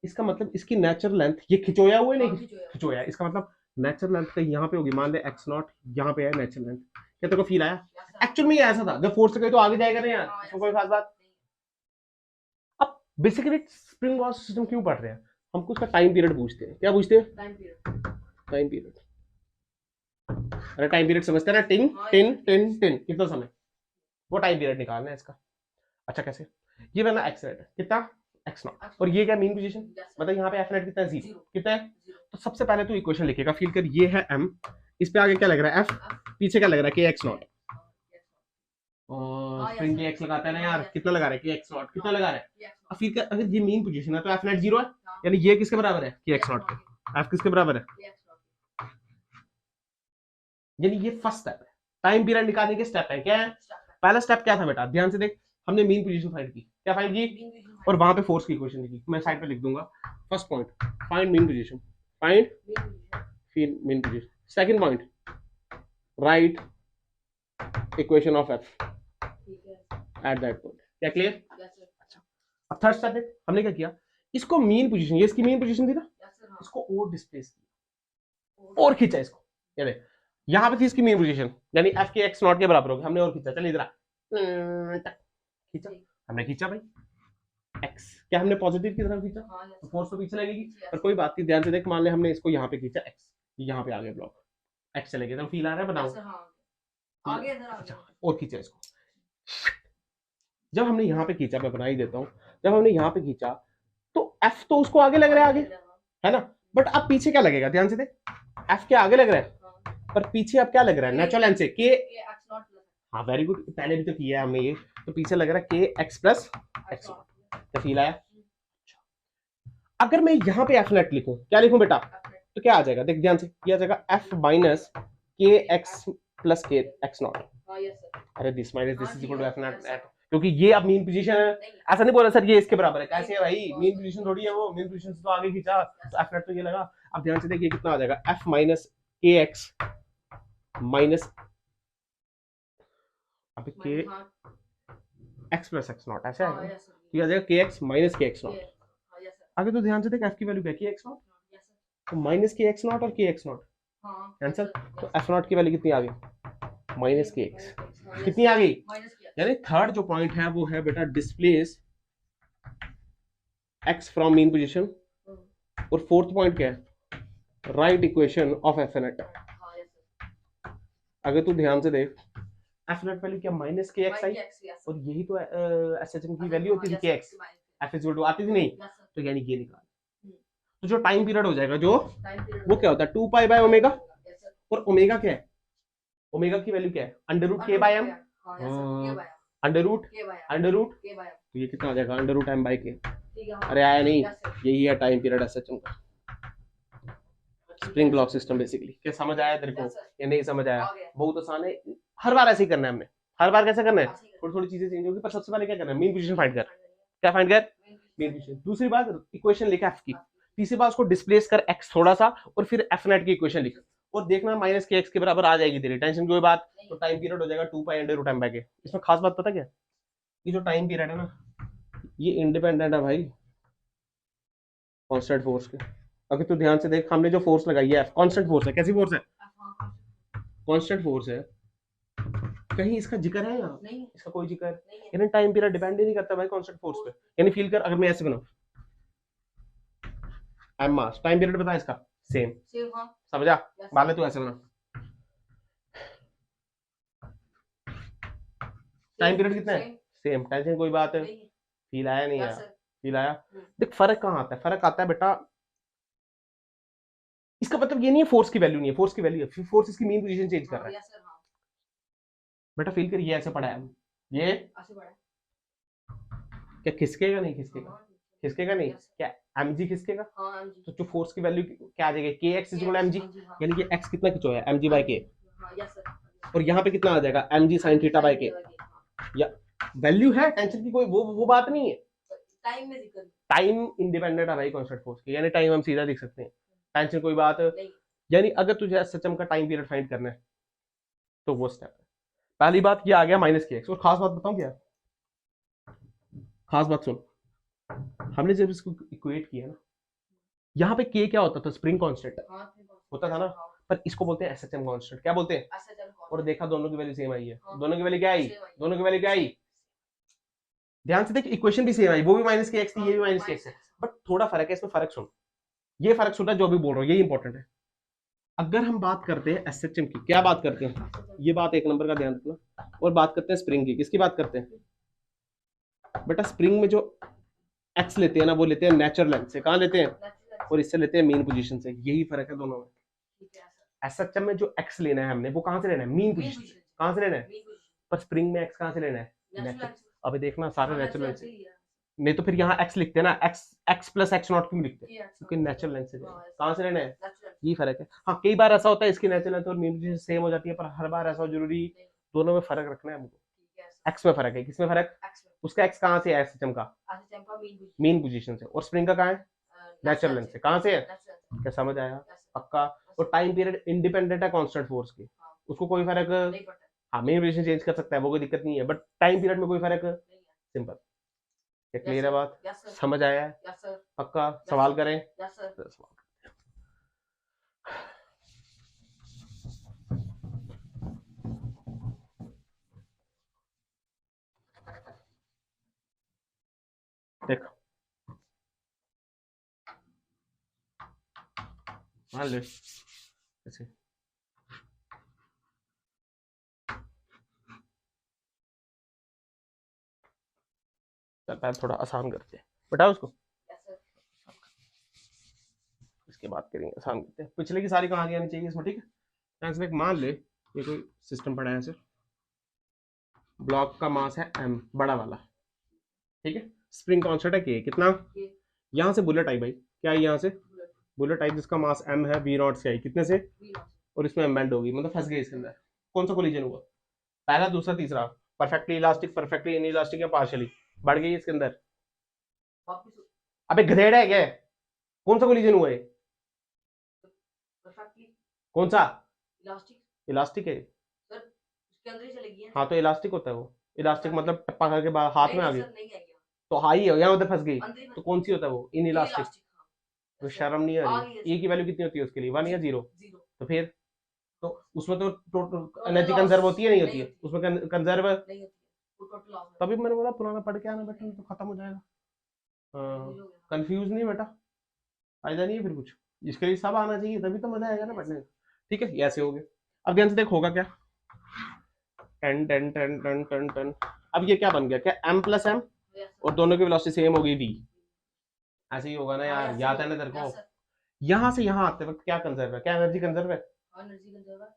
इसका मतलब इसकी नेचुरल लेंथ, ये खिंचोया हुआ है, नहीं खिंचोया, इसका मतलब नेचुरल लेंथ का यहाँ पे होगी, मान ले एक्स नॉट, यहाँ पे है नेचुरल लेंथ। क्या तेरे को फील आया? एक्चुअल में ये ऐसा था, जब फोर्स से तो आगे जाएगा ना यार, इसमें कोई खास बात। अब बेसिकली स्प्रिंग ब्लॉक सिस्टम क्यों पढ़ रहे हैं हम? कुछ का टाइम पीरियड पूछते हैं। क्या पूछते हैं? Time period. अरे टाइम पीरियड समझते हैं ना? टिन टिन टिन टिन, कितना समय, वो टाइम पीरियड निकालना है इसका। अच्छा कैसे? ये वाला एक्स नेट है कितना? एक्स नॉट, और ये क्या मेन पोजीशन, मतलब यहाँ पे एफ नेट कितना है? 0। कितना है? तो सबसे पहले तो इक्वेशन लिखेगा, फील कर, ये है m, इस पे आगे क्या लग रहा है? f, पीछे क्या लग रहा है? के एक्स नॉट। और स्प्रिंग के एक्स लगाता है ना यार, कितना लगा रहा है? के एक्स नॉट। कितना लगा रहा है? अब फील कर, अगर ये मेन पोजीशन है तो एफ नेट 0 है, यानी ये किसके बराबर है? के एक्स नॉट के। एफ किसके बराबर है? यानी ये फर्स्ट स्टेप है, टाइम पीरियड निकालने के स्टेप है। क्या है पहला स्टेप? क्या था बेटा? ध्यान से देख, हमने मेन पोजीशन फाइंड की। क्या फाइंड की? और वहां पे फोर्स की इक्वेशन लिखी। मैं साइड पे लिख दूंगा। First point, find main position, find main position. Second point, right equation of F at that point. क्या क्लियर? अच्छा, अब थर्ड स्टेप देख, हमने क्या किया, इसको मेन पोजीशन, ये इसकी मेन पोजीशन थी ना, इसको और डिस्प्लेस किया और खींचा इसको। ये देख, यहाँ पे थी इसकी मेन पोजीशन, यानी एफ के एक्स नॉट के बराबर हो गया, हमने और खींचा। चल इधर खींचा, हमने खींचा भाई एक्स, क्या हमने पॉजिटिव की तरफ खींचा, तो फोर्स तो पीछे लगेगी, पर कोई बात नहीं। ध्यान से देख, मान ले हमने इसको यहाँ पे खींचा एक्स, यहाँ पे आ गया ब्लॉक, एक्स चले गए, तो फील आ रहा है? बताओ आगे। अच्छा, और खींचा इसको। जब हमने यहाँ पे खींचा, मैं बना ही देता हूँ, जब हमने यहाँ पे खींचा तो एफ तो उसको आगे लग रहा है, आगे है ना, बट अब पीछे क्या लगेगा? ध्यान से देख, एफ के आगे लग रहा है, पर पीछे अब क्या लग रहा है? नेचुरल लेंथ से के। हाँ वेरी गुड, पहले भी तो किया है हमने ये, तो पीछे लग रहा है के एक्स प्लस एक्स। क्या फील आया? अगर मैं यहाँ पे एफ नेट लिखूं, क्या लिखूं बेटा? तो क्या आ जाएगा? देख ध्यान से, ये आ जाएगा एफ माइनस के x plus k x naught. अरे this minus this is equal to f net at, क्योंकि ये अब मीन पोजीशन है। ऐसा नहीं बोला सर ये इसके बराबर है, कैसे है भाई, मीन पोजीशन थोड़ी है वो, मीन पोजीशन से तो आगे खींचा, तो एफ नेट तो ये लगा। अब ध्यान से देखिए कितना आ जाएगा, एफ माइनस के एक्स माइनस अब के एक्स प्लस एक्स नॉट, ऐसे आएगा, तो आ जाएगा के एक्स माइनस के एक्स नॉट। आगे तो ध्यान से देख एफ की वैल्यू क्या है, के एक्स नॉट, तो माइनस के एक्स नॉट और के एक्स नॉट आंसर। तो एफ नॉट की वैल्यू कितनी आ गई, माइनस के एक्स, कितनी आ गई, यानी थर्ड जो पॉइंट है वो है बेटा displace x from mean position, और फोर्थ पॉइंट क्या है, right equation of f net. अगर तू ध्यान से देख एफ नेट वैल्यू क्या माइनस के एक्स आई, और यही तो एसएचएम की वैल्यू होती थी k x, f is equal to आती थी नहीं, तो यानी ये निकाल। तो जो टाइम पीरियड हो जाएगा जो वो क्या होता है 2 पाई बाय ओमेगा, और ओमेगा क्या है, ओमेगा की वैल्यू क्या है अंडर रूट के बाय एम, अंडर रूट तो ये कितना आ जाएगा अंडर रूट एम बाय के। अरे आया नहीं, यही है टाइम पीरियड एसएचएम का, स्प्रिंग ब्लॉक सिस्टम बेसिकली। क्या समझ आया तेरे को या नहीं समझ आया, बहुत आसान है, हर बार ऐसे ही करना है हमने, हर बार कैसे करना है, थोड़ी थोड़ी चीजें चेंज होगी, पर सबसे पहले क्या करना है, मीन पोजीशन फाइंड कर, क्या फाइंड कर, मीन पोजीशन। दूसरी बात इक्वेशन लिखा एफ की, तीसरी बात उसको डिस्प्लेस कर एक्स थोड़ा सा, और फिर एफ नेट की इक्वेशन लिख, और देखना माइनस के एक्स के बराबर आ जाएगी तेरी, टेंशन की कोई बात। तो टाइम पीरियड हो जाएगा 2 pi under root m by k. इसमें खास बात पता क्या, ये जो टाइम पीरियड है ना ये इंडिपेंडेंट है भाई कांस्टेंट फोर्स के। अगर तू ध्यान से देख, हमने जो फोर्स लगाई है कांस्टेंट फोर्स है, कैसी फोर्स है, कांस्टेंट फोर्स है, कहीं इसका जिक्र है यहाँ, इसका कोई जिक्र यानी टाइम पीरियड डिपेंड ही नहीं करता भाई कांस्टेंट फोर्स पे। यानी फील कर, अगर मैं ऐसे बनाऊं एम मास, टाइम पीरियड बता इसका सेम, समझा, मान ले तू ऐसे बना, टाइम पीरियड कितना है सेम, टेंशन कोई बात है, फील आया नहीं आया, फील आया। देख फर्क कहाँ आता है, फर्क आता है बेटा, इसका मतलब ये नहीं है फोर्स की वैल्यू नहीं है, फोर्स की वैल्यू है, फोर्स इसकी मीन पोजीशन चेंज कर रहा है बेटा। फील कर, ये ऐसे पढ़ा है, ये क्या खिसकेगा, नहीं खिसकेगा, खिसकेगा नहीं, क्या mg खिसकेगा, तो जो फोर्स की वैल्यू क्या आ जाएगा, के एक्स इक्वल mg, यानी कि x कितना खिंचो है mg बाय के, और यहाँ पे कितना आ जाएगा mg sin थीटा बाय के, या वैल्यू है, टेंशन की कोई वो बात नहीं है, टाइम इंडिपेंडेंट है भाई कांस्टेंट फोर्स की, यानी टाइम हम सीधा लिख सकते हैं, टेंशन कोई बात। यानी अगर तुझे एसएचएम का टाइम पीरियड फाइंड करना है तो वो स्टेप है। पहली बात ये आ गया माइनस के एक्स, और खास बात बताऊं क्या, खास बात सुन, हमने जब इसको इक्वेट किया ना, यहाँ पे के क्या होता था, स्प्रिंग कांस्टेंट होता था ना, पर इसको बोलते हैं एसएचएम कांस्टेंट, क्या बोलते हैं, और देखा दोनों की वैल्यू सेम आई है, दोनों की वैल्यू क्या आई, दोनों की वैल्यू क्या आई, ध्यान से देख इक्वेशन भी सेम आई, वो भी माइनस के एक्स थी, ये भी माइनस के एक्स है, बट थोड़ा फर्क है इसमें, फर्क सुन, ये फर्क सुन रहा है जो भी बोल रहा हूँ, यही इंपॉर्टेंट है। अगर हम बात करते हैं एसएचएम की, क्या बात करते हैं, ये बात एक नंबर का ध्यान रखना, और बात करते हैं स्प्रिंग की, किसकी बात करते हैं बेटा, स्प्रिंग में जो एक्स लेते हैं ना वो लेते हैं नेचुरल लेंथ से, कहाँ लेते हैं, और इससे लेते हैं मीन पोजीशन से, यही फर्क है दोनों में। एसएचएम में जो एक्स लेना है हमने वो कहाँ से लेना है, मीन पोजीशन से, कहाँ से लेना है, पर स्प्रिंग में एक्स कहाँ से लेना है, नेचुरल। अभी देखना सारे नेचुरल लेंथ से, नहीं तो फिर यहाँ एक्स लिखते हैं ना, एक्स प्लस एक्स नॉट क्यों लिखते हैं, क्योंकि नेचुरल लेंथ से कहाँ से लेना है, ये फर्क है। हाँ कई बार ऐसा होता है इसकी नेचुरल लेंथ और मीन पोजीशन सेम हो जाती है, पर हर बार ऐसा जरूरी, दोनों में फर्क रखना है हमको। एक्स में फर्क है, किसमें फर्क, उसका एक्स कहाँ से है एसएचएम का, मीन पोजीशन से, और स्प्रिंग का कहाँ है, नेचुरल लेंथ से, कहाँ से है, क्या समझ आया, पक्का। और टाइम पीरियड इंडिपेंडेंट है कांस्टेंट फोर्स की, उसको कोई फर्क, हाँ मीन पोजीशन चेंज कर सकता है वो कोई दिक्कत नहीं है, बट टाइम पीरियड में कोई फर्क, सिंपल। क्लियर है बात, समझ आया है, पक्का। सवाल करें, देख मान ले ऐसे, चल पहले थोड़ा आसान करते हैं, बताओ उसको, इसके बाद करेंगे आसान करते हैं, पिछले की सारी कहानी आनी चाहिए इसमें, ठीक है। ऐसे मान ले ये कोई सिस्टम पड़ा है ऐसे, ब्लॉक का मास है m बड़ा वाला, ठीक है, स्प्रिंग कांस्टेंट है k, कितना, यहाँ से बुलेट आई भाई, क्या आई यहाँ से बुलेट आई, जिसका मास m है, v नॉट से आई, कितने से, और इसमें m बेंड होगी, मतलब फंस गई इसके अंदर, कौन सा कोलिजन हुआ, पहला दूसरा तीसरा, परफेक्टली इलास्टिक, परफेक्टली इनइलास्टिक या पार्शियली? बढ़ गई इसके अंदर? वापस अबे गधेड़ा है क्या? कौन सा कोलिजन हुआ है? परफेक्टली कौन सा? इलास्टिक इलास्टिक है? सर, उसके अंदर ही चलेगी है। हाँ तो इलास्टिक होता है वो। इलास्टिक मतलब टप्पा करके हाथ में आ गई सर नहीं है क्या, तो हाई है, यहाँ उधर फंस गई अंदर ही तो कौन सी होता है वो? In elastic. इलास्टिक। तो हाँ शर्म नहीं आ आ रही? गई है ए सर। की वैल्यू कितनी होती है उसके लिए? 1 या 0? जीरो तो फिर तो उसमें तो टोटल एनर्जी लॉस कंजर्व होती है नहीं नहीं होती है? होती, उसमें कंजर्व नहीं होती वो टोटल लॉस तभी मैंने बोला पुराना पढ़ के आना बेटा, तो खत्म हो जाएगा। हाँ, कंफ्यूज नहीं बेटा, फायदा नहीं है फिर कुछ। इसके लिए सब आना चाहिए तभी तो मजा आएगा ना पढ़ने में। ठीक है, ये ऐसे हो गया। अब ध्यान से देख होगा क्या? 10 10 10 10 10 10। अब ये क्या बन गया? क्या m प्लस m और दोनों की वेलोसिटी सेम हो गई v? ऐसे ही होगा ना यार, याद है ना तेरे को? यहाँ से यहाँ आते वक्त क्या कंजर्व है? क्या एनर्जी कंजर्व है? एनर्जी कंजर्व है।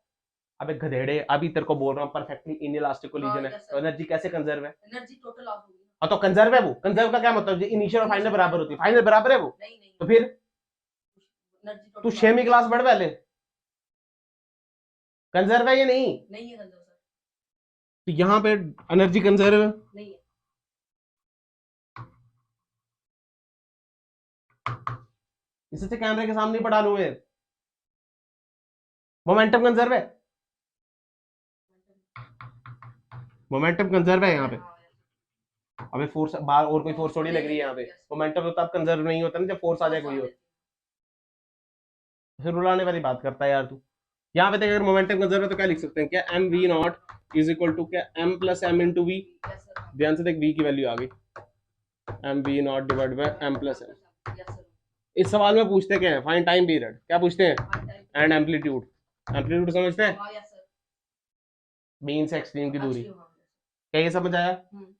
अबे गधेड़े, अभी तेरे को बोल रहा हूँ परफेक्टली इनइलास्टिक कोलिजन है, yes, तो एनर्जी कैसे कंजर्व है? एनर्जी टोटल लॉस होगी। हाँ तो कंजर्व है वो। कंजर्व का क्या मतलब? इनिशियल और फाइनल बराबर होती है। फाइनल बराबर है वो, नहीं नहीं तो फिर एनर्जी तू टोटल 6वीं क्लास बढ़ पहले। कंजर्व है या नहीं? नहीं है कंजर्व सर, तो यहाँ पे एनर्जी कंजर्व नहीं है। इससे कैमरे के सामने पढ़ा लूं मैं। मोमेंटम कंजर्व है? मोमेंटम कंजर्व है यहाँ पे? अबे फोर्स बाहर और कोई फोर्स थोड़ी लग रही है यहाँ पे। मोमेंटम तो तब कंजर्व नहीं होता ना जब फोर्स आ जाए कोई और। फिर रुलाने वाली बात करता है यार तू। यहाँ पे देख, अगर मोमेंटम कंजर्व है तो क्या लिख सकते हैं? क्या M V naught is equal to क्या M plus M into V? ध्यान से देख, वी की वैल्यू आ गई, M V naught divide by M plus M. इस सवाल में पूछते क्या है? Find time period. क्या पूछते हैं? And amplitude. एम्पलीट्यूड समझते हैं? मीन से एक्सट्रीम की दूरी। क्या ये समझ आया?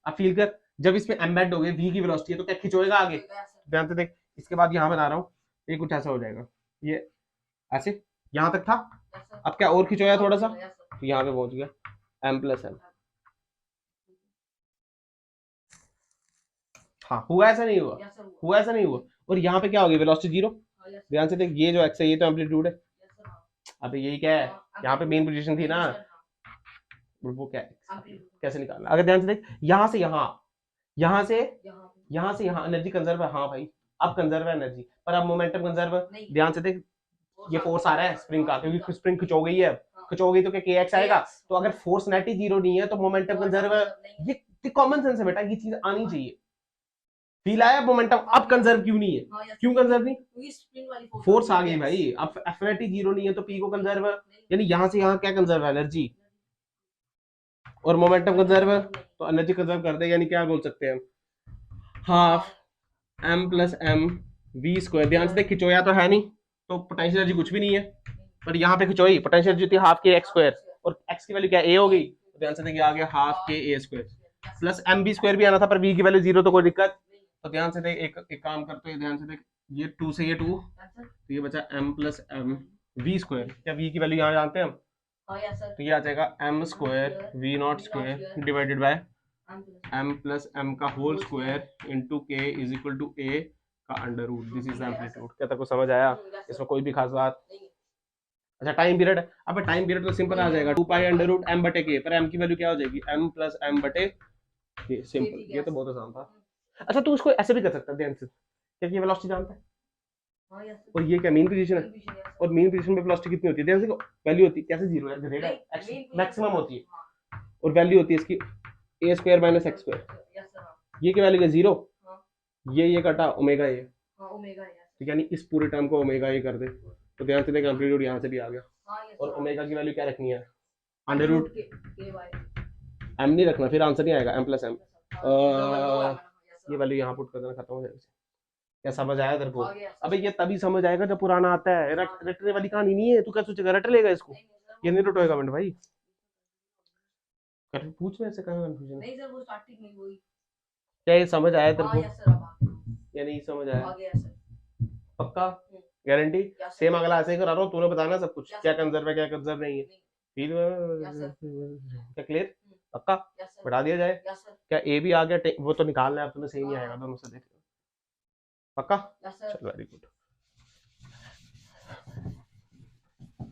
अब फील कर, जब इसमें एम्बेड हो गए वी की वेलोसिटी है तो क्या खिंचोएगा आगे? ध्यान से देख, इसके बाद यहाँ बना रहा हूँ, ये कुछ ऐसा हो जाएगा, ये ऐसे यहाँ तक था। अब क्या और खिंचोया थोड़ा सा तो यहाँ पे पहुंच गया एम प्लस एम। हाँ, हुआ ऐसा नहीं हुआ? हुआ ऐसा नहीं हुआ? और यहाँ पे क्या हो गया? Velocity zero. ध्यान से देख, ये जो एक्स है ये तो एम्पलीट्यूड है। अब यही क्या है? यहाँ पे मेन पोजीशन थी ना, वो क्या है? कैसे निकालना? अगर ध्यान से देख, यहाँ से यहाँ, यहाँ से यहाँ एनर्जी कंजर्व है। हाँ भाई, अब कंजर्व है एनर्जी, पर अब मोमेंटम कंजर्व है। ध्यान से देख, ये फोर्स आ रहा है स्प्रिंग का, क्योंकि स्प्रिंग खिंचो गई है। खिंचो गई तो क्या के एक्स आएगा? तो अगर फोर्स नेट ही जीरो नहीं है तो मोमेंटम कंजर्व है। ये कॉमन सेंस है बेटा, ये चीज आनी चाहिए। फील आया? मोमेंटम अब कंजर्व क्यों नहीं है? क्यों कंजर्व नहीं? फोर्स आ गई भाई। अब एफ नेट ही जीरो नहीं है तो पी को कंजर्व है, यानी यहाँ से यहाँ क्या कंजर्व है? एनर्जी। और मोमेंटम कंजर्व है तो एनर्जी कंजर्व कर दे, यानी क्या बोल सकते हैं हम? Half m plus m v square. ध्यान से देख, खिंचोया तो है नहीं तो पोटेंशियल एनर्जी कुछ भी नहीं है, पर यहाँ पे खिंचोई पोटेंशियल एनर्जी हाफ के एक्स स्क्वायर, और एक्स की वैल्यू क्या ए हो गई? तो ध्यान से देखिए आ गया हाफ के A square plus M B square भी आना था, पर वी की वैल्यू जीरो तो कोई दिक्कत। तो ध्यान से देख, एक काम करते हैं, ध्यान से देख, ये 2 से ये 2 तो ये बचा m plus m v square. क्या वी की वैल्यू यहाँ जानते हैं हम? तो ये आ जाएगा m square v naught square divided by M plus m का whole square into k is equal to a का under root. This is the amplitude. क्या तेरे को समझ आया? इसमें कोई भी खास बात? अच्छा, टाइम पीरियड। अब टाइम पीरियड तो सिंपल आ जाएगा, 2 पाई अंडर रूट एम बटे के, पर एम की वैल्यू क्या हो जाएगी? एम प्लस एम बटे के। सिंपल, ये तो बहुत आसान था। अच्छा, तू उसको ऐसे भी कर सकता है ध्यान से, क्या ये वेलोसिटी जानता है? और ये क्या मीन पोजीशन है? और मीन पोजीशन पे वेलोसिटी कितनी होती है? ध्यान से, वैल्यू होती है कैसे? जीरो है, ग्रेड है, एक्स मैक्सिमम होती है, और वैल्यू होती है इसकी ए स्क्वायर माइनस एक्स स्क्वायर। ये क्या वैल्यू है? जीरो। ये कटा ओमेगा ए, तो यानी इस पूरे टर्म को ओमेगा ए कर दे। तो ध्यान से देख, एम्पलीट्यूड यहाँ से भी आ गया, और ओमेगा की वैल्यू क्या रखनी है? अंडर रूट एम नहीं रखना, फिर आंसर नहीं आएगा, एम प्लस एम। ये वैल्यू यहाँ पुट कर देना, खत्म हो जाएगा। क्या समझ आया तेरे को? अबे ये तभी समझ आएगा जब पुराना आता है, रटने वाली कहानी नहीं है। तू क्या सोचेगा रट लेगा इसको? ये नहीं रटोएगा बेटा भाई, पूछ में से कहाँ कंफ्यूजन है? नहीं सर, वो स्टार्टिंग में वही। क्या ये समझ आया तेरे को या नहीं समझ आया? पक्का? गारंटी? सेम अगला ऐसे ही करा रहा हूँ, तूने बताना सब कुछ, क्या कंजर्व है क्या कंजर्व नहीं है। फील क्या क्लियर? पक्का? बढ़ा दिया जाए? क्या ए भी आ गया? वो तो निकालना है, अब तुम्हें सही नहीं आएगा दोनों से देख। पक्का? चल, वेरी गुड।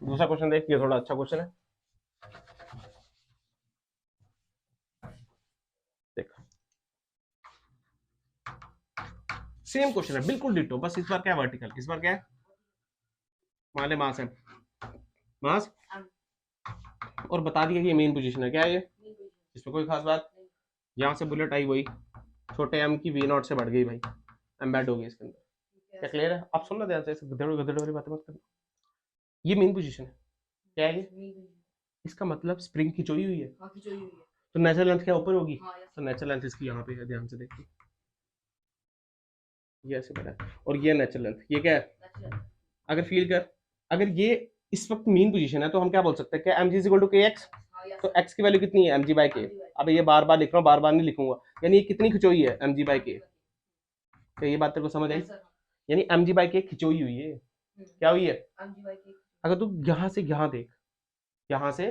दूसरा क्वेश्चन देख, ये थोड़ा अच्छा क्वेश्चन है। सेम क्वेश्चन है, बिल्कुल डिटो, बस इस बार क्या है वर्टिकल, इस बार क्या है मान ले मास है, मास, और बता दिया कि ये मेन पोजीशन है। क्या है ये, इसमें कोई खास बात, यहाँ से बुलेट आई वही, छोटे एम की वी नॉट से बढ़ गई भाई, एम्बेड हो गई इसके अंदर। क्या क्लियर है? आप सुनना ध्यान से, गधेड़ो गधेड़ो वाली बातें मत करना। ये मेन पोजीशन है। क्या है ये, इसका मतलब स्प्रिंग खिंचोई हुई है, तो नेचुरल लेंथ क्या ऊपर होगी, तो नेचुरल लेंथ इसकी यहाँ पे है, ध्यान से देखिए ये ऐसे बना है, और ये नेचुरल लेंथ, ये क्या है, अगर फील कर, अगर ये इस वक्त मेन पोजीशन है तो हम क्या बोल सकते हैं, क्या एम जी इक्वल टू के एक्स, तो एक्स की वैल्यू कितनी है एम जी बाई के। अब ये बार बार लिख रहा हूँ, बार बार नहीं लिखूंगा, यानी ये कितनी खिंचोई है एम जी बाई के, तो ये बात तेरे को समझ आई, यानी एम जी बाई के खिंचोई हुई है, क्या हुई है, अगर तू यहाँ से यहाँ देख, यहाँ से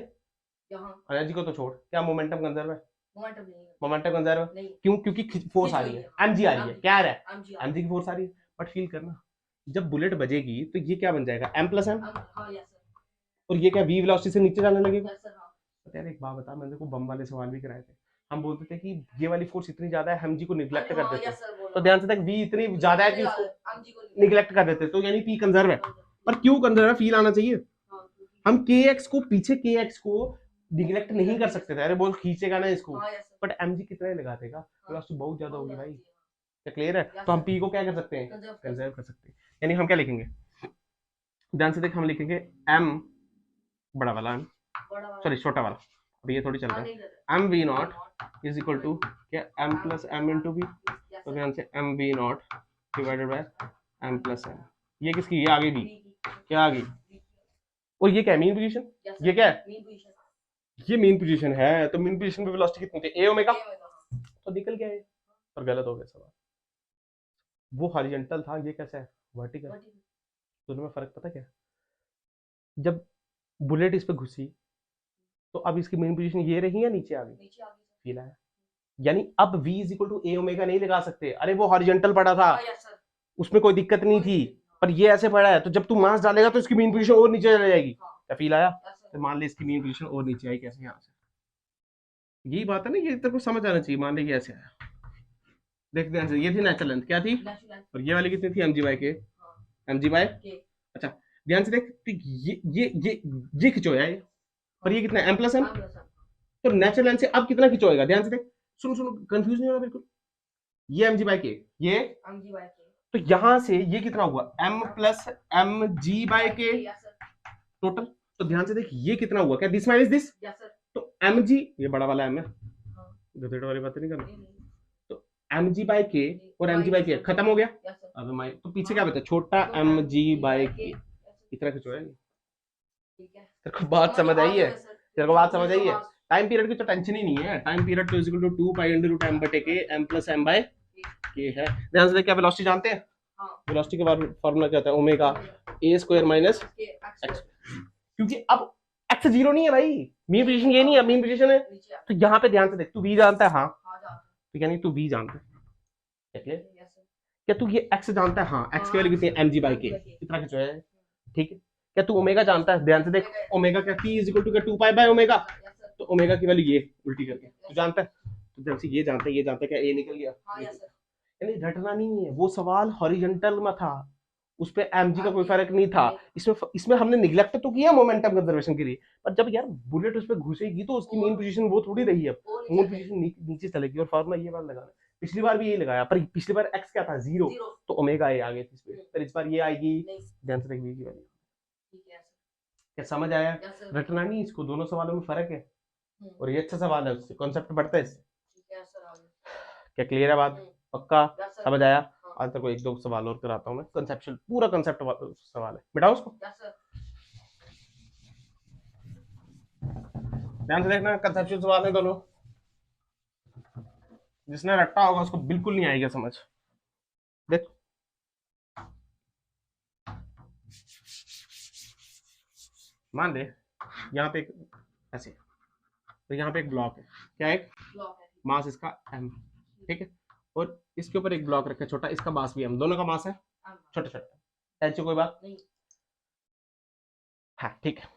एनर्जी को तो छोड़, क्या मोमेंटम कंजर्व है, मोमेंटम कंजर्व क्यों, क्योंकि फोर्स आ रही है, एमजी आ रही है, क्या आ रहा है, एमजी की फोर्स आ रही है। बट फील करना, जब बुलेट बजेगी तो ये क्या बन जाएगा, एम प्लस एम, और ये क्या वी वेलोसिटी से नीचे जाने लगेगा। तो यार एक बात बता, मैंने को बम वाले सवाल भी कराए थे, हम बोलते थे कि ये वाली फोर्स इतनी ज्यादा है, हम जी को निग्लेक्ट कर देते, तो ध्यान से देख वी इतनी ज्यादा है कि उसको निग्लेक्ट कर देते, तो यानी पी कंजर्व है। पर क्यों कंजर्व है, फील आना चाहिए, हम के एक्स को पीछे के एक्स को निग्लेक्ट नहीं कर सकते थे, अरे बोल खींचेगा ना इसको, बट एमजी कितना ही लगा देगा, वेलोसिटी बहुत ज्यादा होगी भाई, क्या क्लियर है, तो हम पी को क्या कर सकते हैं, कंजर्व कर सकते हैं। यानी हम क्या लिखेंगे, ध्यान से देख, हम लिखेंगे एम बड़ा वाला एम, सॉरी छोटा वाला, अब ये थोड़ी चल रहा है, M V naught is equal to क्या, M plus M into V, तो ध्यान से M V naught divided by M plus M, ये किसकी, ये आगे भी क्या आ गई, और ये क्या है मेन पोजीशन, ये क्या है, ये मेन पोजीशन है, तो मेन पोजीशन पे वेलोसिटी कितनी थी, ए ओमेगा, तो निकल गया ये, और गलत हो गया सवाल, वो हॉरिजॉन्टल था, ये कैसा है वर्टिकल। दोनों में फर्क पता क्या, जब बुलेट इस पे घुसी तो अब इसकी मेन पोजीशन ये रही या नीचे आ गई, फील आया, यानी अब v is equal to a omega नहीं लगा सकते, अरे वो हॉरिजॉन्टल पड़ा था उसमें कोई दिक्कत नहीं थी, पर ये ऐसे पड़ा है, तो जब तू मास डालेगा तो इसकी मेन पोजीशन और नीचे चली जाएगी, क्या फील आया, तो मान ले इसकी मेन पोजीशन और नीचे आई, कैसे यहाँ से, यही बात है ना, ये तेरे को समझ आना चाहिए, मान ले ये ऐसे आया, देख ध्यान से, ये थी नेचुरल लेंथ, क्या थी, और ये वाली कितनी थी, एम जी बाई के, एम जी बाई, अच्छा ध्यान से देख, ये खिंचोया है, और ये कितना एम प्लस एम, तो नेचुरल लेंथ से अब कितना खिंचोएगा, ध्यान से देख, सुनो सुनो कंफ्यूज नहीं होना बिल्कुल, ये एम जी बाई के, ये तो यहां से ये कितना हुआ, m plus m g by k total, तो ध्यान से देख ये कितना हुआ, क्या दिस माइनस दिस, तो एम जी, ये बड़ा वाला एम है, गधेड़ वाली बातें नहीं करना, तो एम जी बाई के और एम जी बाई के खत्म हो गया, अब मैं तो पीछे क्या बचा, छोटा एम जी बाई के, इतना कुछ है, तेरे को बात समझ आई है, तेरे को बात समझ आई है, टाइम पीरियड की तो टेंशन ही नहीं है, टाइम पीरियड तो is equal to 2 pi into root m बटे के m प्लस m बाय के है। ध्यान से देख, क्या वेलोसिटी जानते हैं, वेलोसिटी का फार्मूला क्या होता है, omega a square minus x, क्योंकि अब x जीरो नहीं है भाई, मेन पोजीशन ये नहीं है, मेन पोजीशन है, तो यहाँ पे ध्यान से देख, तू v जानता है, हाँ तो यानी तू v जानता है, क्या तू ये x जानता है, हाँ x की वैल्यू कितनी है, mg बाय के, कितना कुछ है, ठीक है, क्या तू ओमेगा जानता है, ध्यान से देख, ओमेगा क्या p इज इक्वल टू क्या 2 पाई बाय ओमेगा, तो ओमेगा की वैल्यू ये उल्टी करके तू जानता है, तो जैसे ये जानता है क्या ए निकल गया, यानी रटना नहीं है, वो सवाल हॉरिजॉन्टल में था, उस पे एमजी का कोई फर्क नहीं था, इसमें हमने निगलेक्ट तो किया मोमेंटम कंजर्वेशन के लिए, पर जब यार बुलेट उस पे घुसेगी तो उसकी मेन पोजीशन वो थोड़ी रही है, मेन पोजीशन नीचे चलेगी, और फार्मूला ये बार लगाना, पिछली बार भी यही लगाया, पर पिछली बार एक्स क्या था, जीरो, तो ओमेगा ए आ गई थी, पर इस बार ये आएगी, ध्यान से देखिए की वैल्यू, क्या समझ आया, रटना नहीं इसको, दोनों सवालों में फर्क है, और ये अच्छा सवाल है, उससे कॉन्सेप्ट बढ़ता है इससे, क्या क्लियर है बात, पक्का समझ आया। आज तक एक दो सवाल और कराता हूँ मैं, कंसेप्चुअल पूरा कंसेप्ट सवाल है, बिठाओ उसको, ध्यान से देखना, कंसेप्चुअल सवाल है दोनों, जिसने रट्टा होगा उसको बिल्कुल नहीं आएगा समझ, देख मान ले यहाँ पे ऐसे, तो यहाँ पे एक ब्लॉक है, क्या है, मास इसका m, ठीक है, और इसके ऊपर एक ब्लॉक रखा है छोटा, इसका मास भी m, दोनों का मास है छोटा छोटा, ऐसे कोई बात नहीं, हाँ ठीक है,